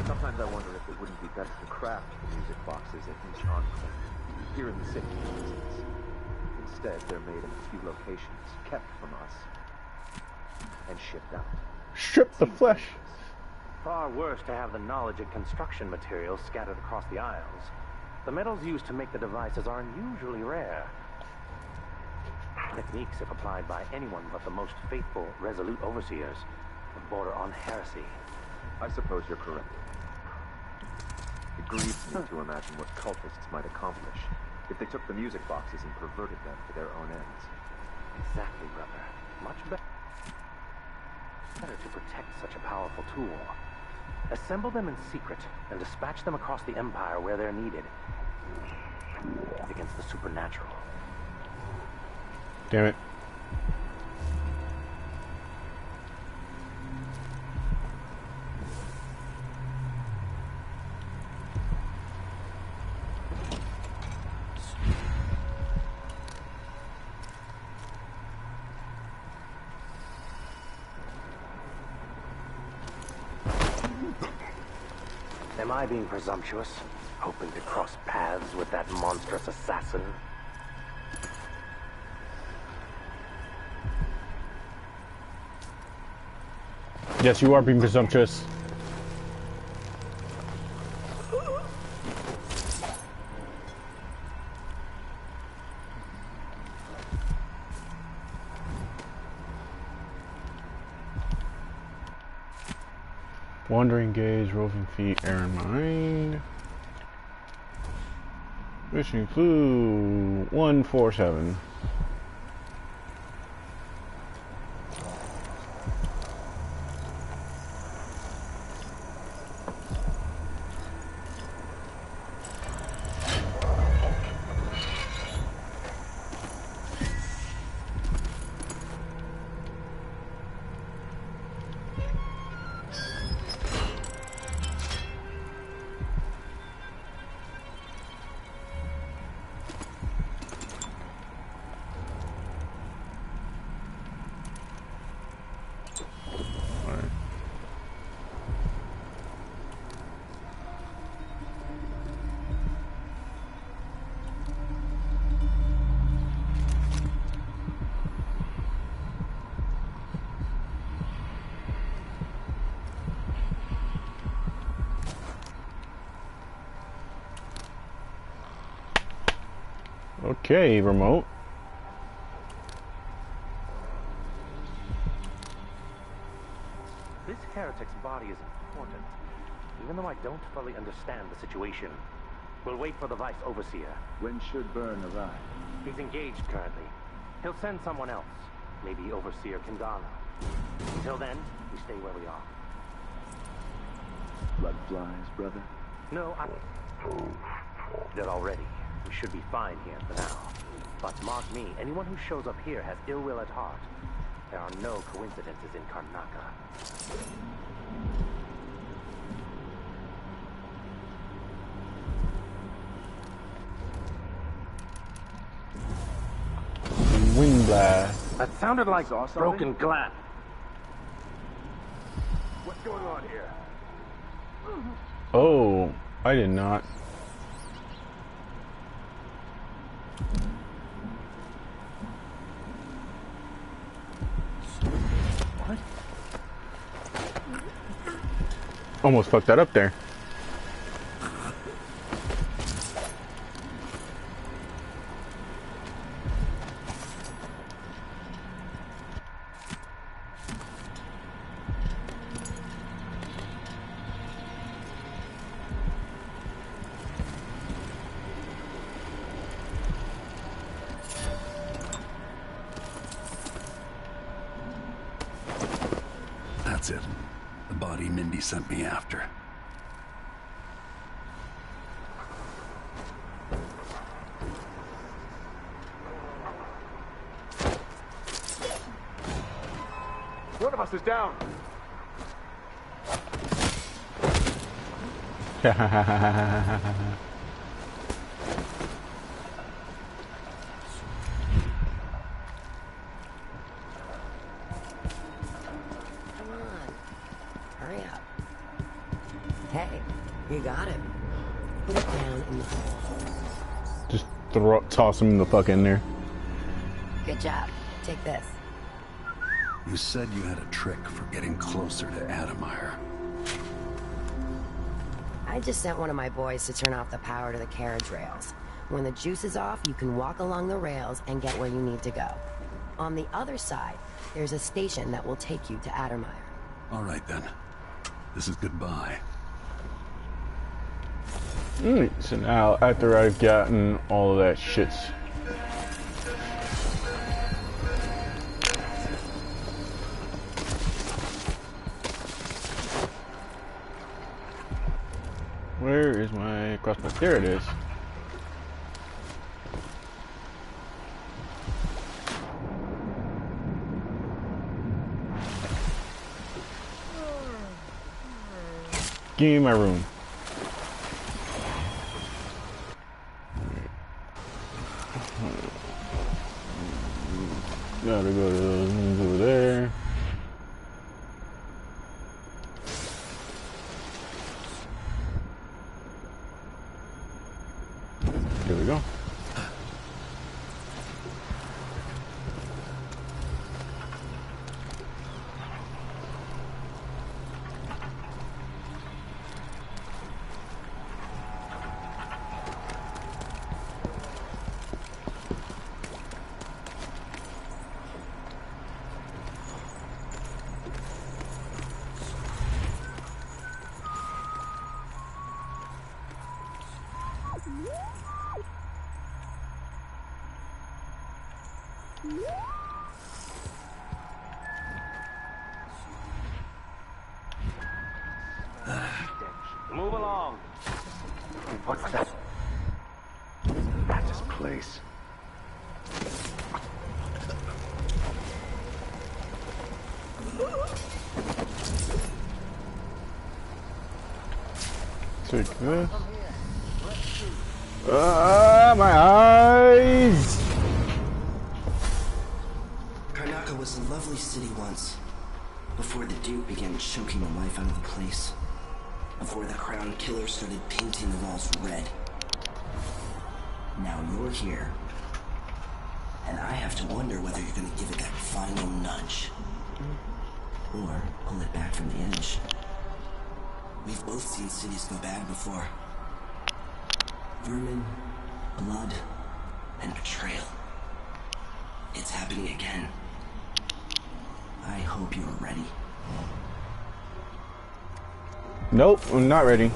Sometimes I wonder if it wouldn't be better to craft the music boxes at each enclave, here in the city, for instance. Instead, they're made in a few locations, kept from us, and shipped out. Strip the flesh. Far worse to have the knowledge of construction materials scattered across the Isles. The metals used to make the devices are unusually rare. Techniques, if applied by anyone but the most faithful, resolute overseers, would border on heresy. I suppose you're correct. It grieves me to imagine what cultists might accomplish if they took the music boxes and perverted them to their own ends. Exactly, brother. Much better to protect such a powerful tool. Assemble them in secret and dispatch them across the Empire where they're needed. Against the supernatural. Damn it. Am I being presumptuous? Hoping to cross paths with that monstrous assassin? Yes, you are being presumptuous. Wandering gaze, roving feet, errand mind. Mission clue 147. Okay, remote. This heretic's body is important, even though I don't fully understand the situation. We'll wait for the Vice Overseer. When should Byrne arrive? He's engaged currently. He'll send someone else, maybe Overseer Kindana. Until then, we stay where we are. Blood flies, brother? No, They're already. We should be fine here for now. But mark me, anyone who shows up here has ill will at heart. There are no coincidences in Karnaca. Wind blast. That sounded like broken glass. What's going on here? Oh, I did not. What? Almost fucked that up there. That's it. The body Mindy sent me after. One of us is down. Hurry up. Hey, you got him. Put it down in the hole. Just toss him in the fuck in there. Good job. Take this. You said you had a trick for getting closer to Adamire. I just sent one of my boys to turn off the power to the carriage rails. When the juice is off, you can walk along the rails and get where you need to go. On the other side, there's a station that will take you to Adamire. All right, then. This is goodbye. So now, after I've gotten all of that shit... Where is my crossbow? There it is. Give me my room. Gotta go to those rooms over there. Here we go. Move along. What's that? That's his place. Take this. My eyes! Karnaca was a lovely city once, before the Duke began choking the life out of the place. Before the Crown Killer started painting the walls red. Now you're here, and I have to wonder whether you're gonna give it that final nudge, or pull it back from the edge. We've both seen cities go bad before. Vermin, blood, and betrayal. It's happening again. I hope you're ready. Nope, I'm not ready.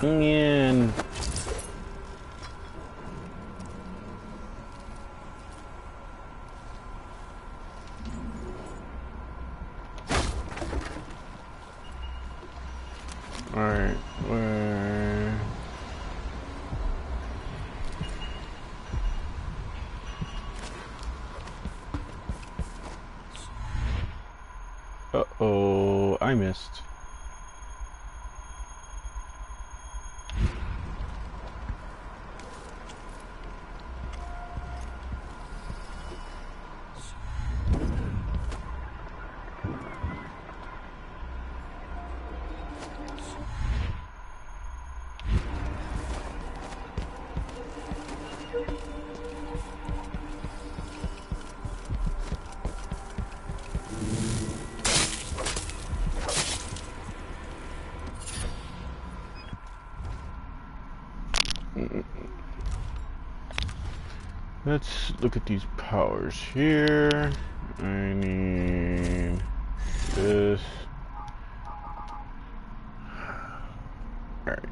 In. Alright, where... Uh-oh, I missed. Let's look at these powers here. I need this. Alright.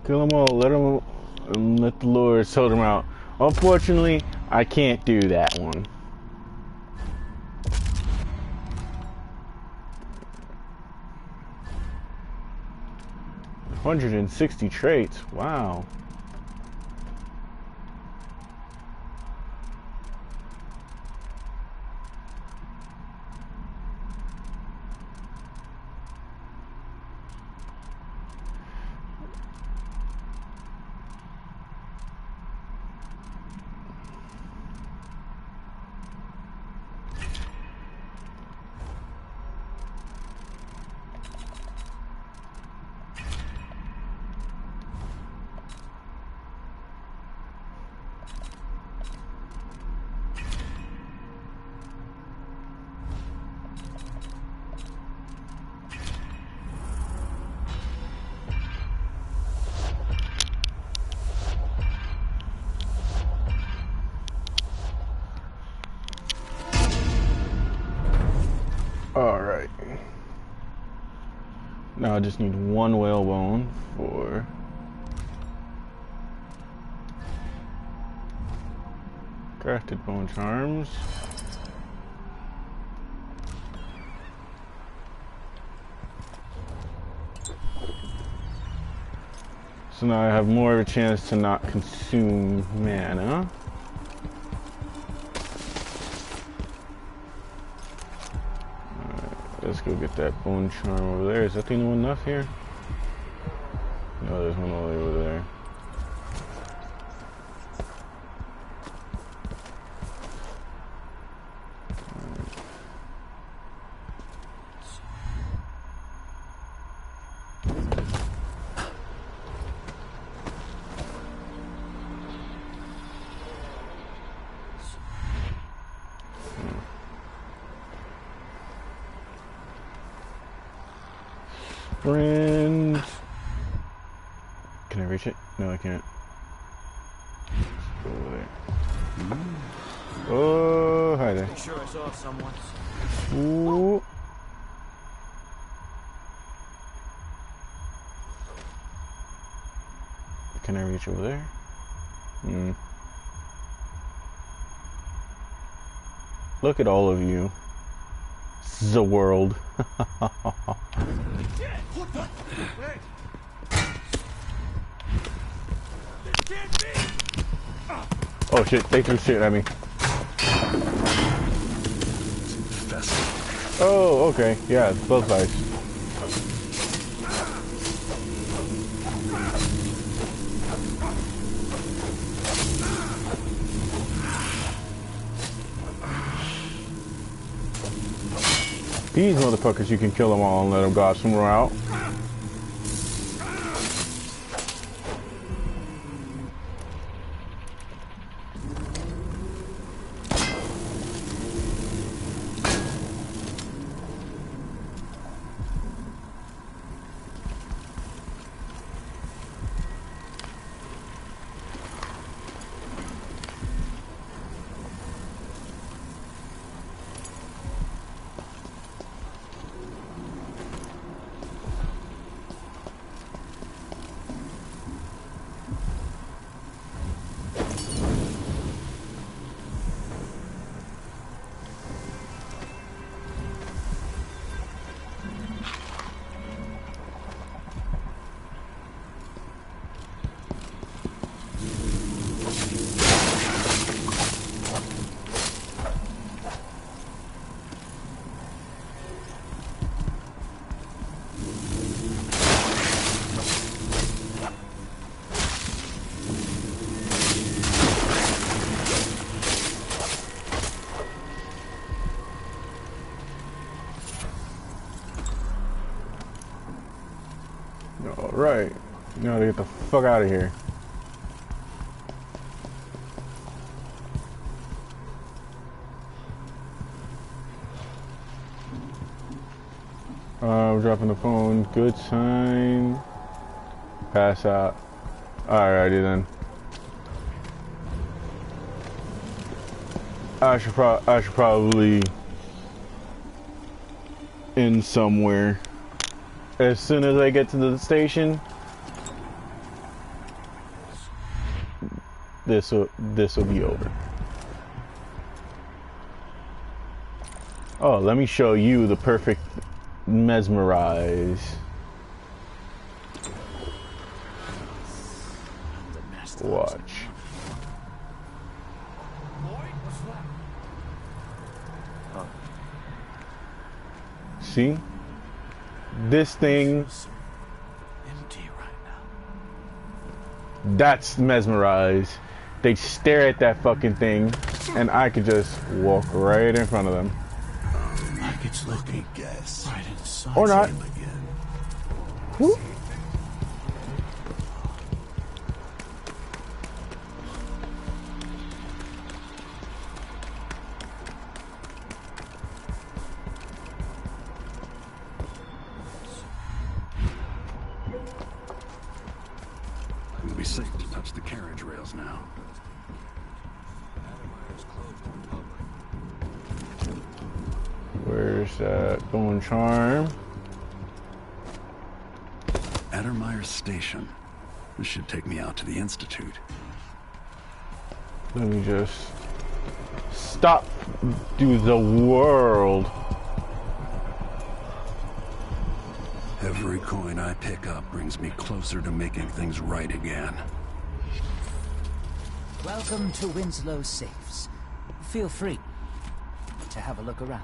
Kill them all. Let the Lord sort them out. Unfortunately, I can't do that one. $160 traits. Wow. Alright. Now I just need one whalebone for crafted bone charms. So now I have more of a chance to not consume mana. Let's go get that bone charm over there. Is that the only one left here? No, there's one all the way over there. Friends. Can I reach it? No, I can't. Let's go over there. Oh, hi there. I'm sure I saw someone. Ooh. Can I reach over there? Hmm. Look at all of you. This is a world. Oh shit, they threw shit at me. Oh, okay. Yeah, both sides. These motherfuckers, you can kill them all and let them go somewhere out. Right. You gotta get the fuck out of here. Dropping the phone. Good sign. Pass out. Alrighty then. I should probably end somewhere. As soon as I get to the station, this will be over. Oh, let me show you the perfect mesmerize. Watch. See? This thing. That's mesmerize. They stare at that fucking thing, and I could just walk right in front of them. Like it's looking right inside. Or not. Whoop. It'll be safe to touch the carriage rails now. Where's that bone charm? Addermire Station. This should take me out to the Institute. Let me just stop do the world. Every coin I pick up brings me closer to making things right again. Welcome to Winslow Safes. Feel free to have a look around.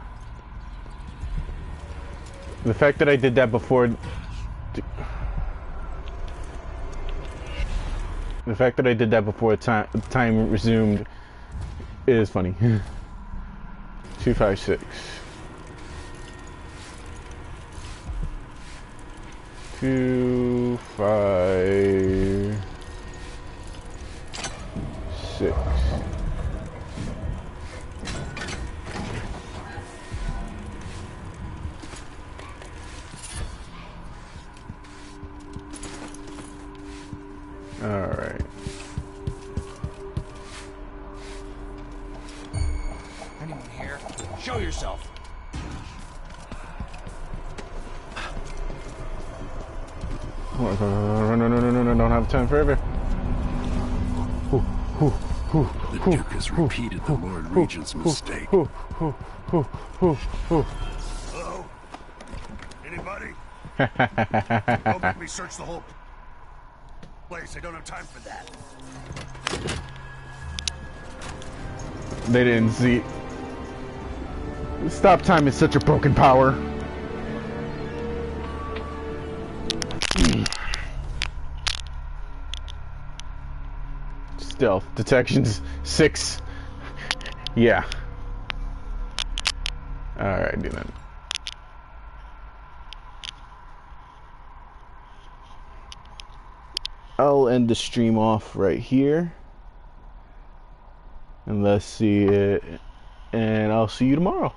The fact that I did that before... The fact that I did that before time resumed is funny. 256. 2, 5, 6. All right. Anyone here? Show yourself. No, don't have time for it. The Duke has repeated the Lord Regent's mistake. Hello? Anybody? Don't make me search the whole place. I don't have time for that. They didn't see. Stop time is such a broken power. Stealth detections 6. Yeah. Alright, do that. I'll end the stream off right here. And let's see it. And I'll see you tomorrow.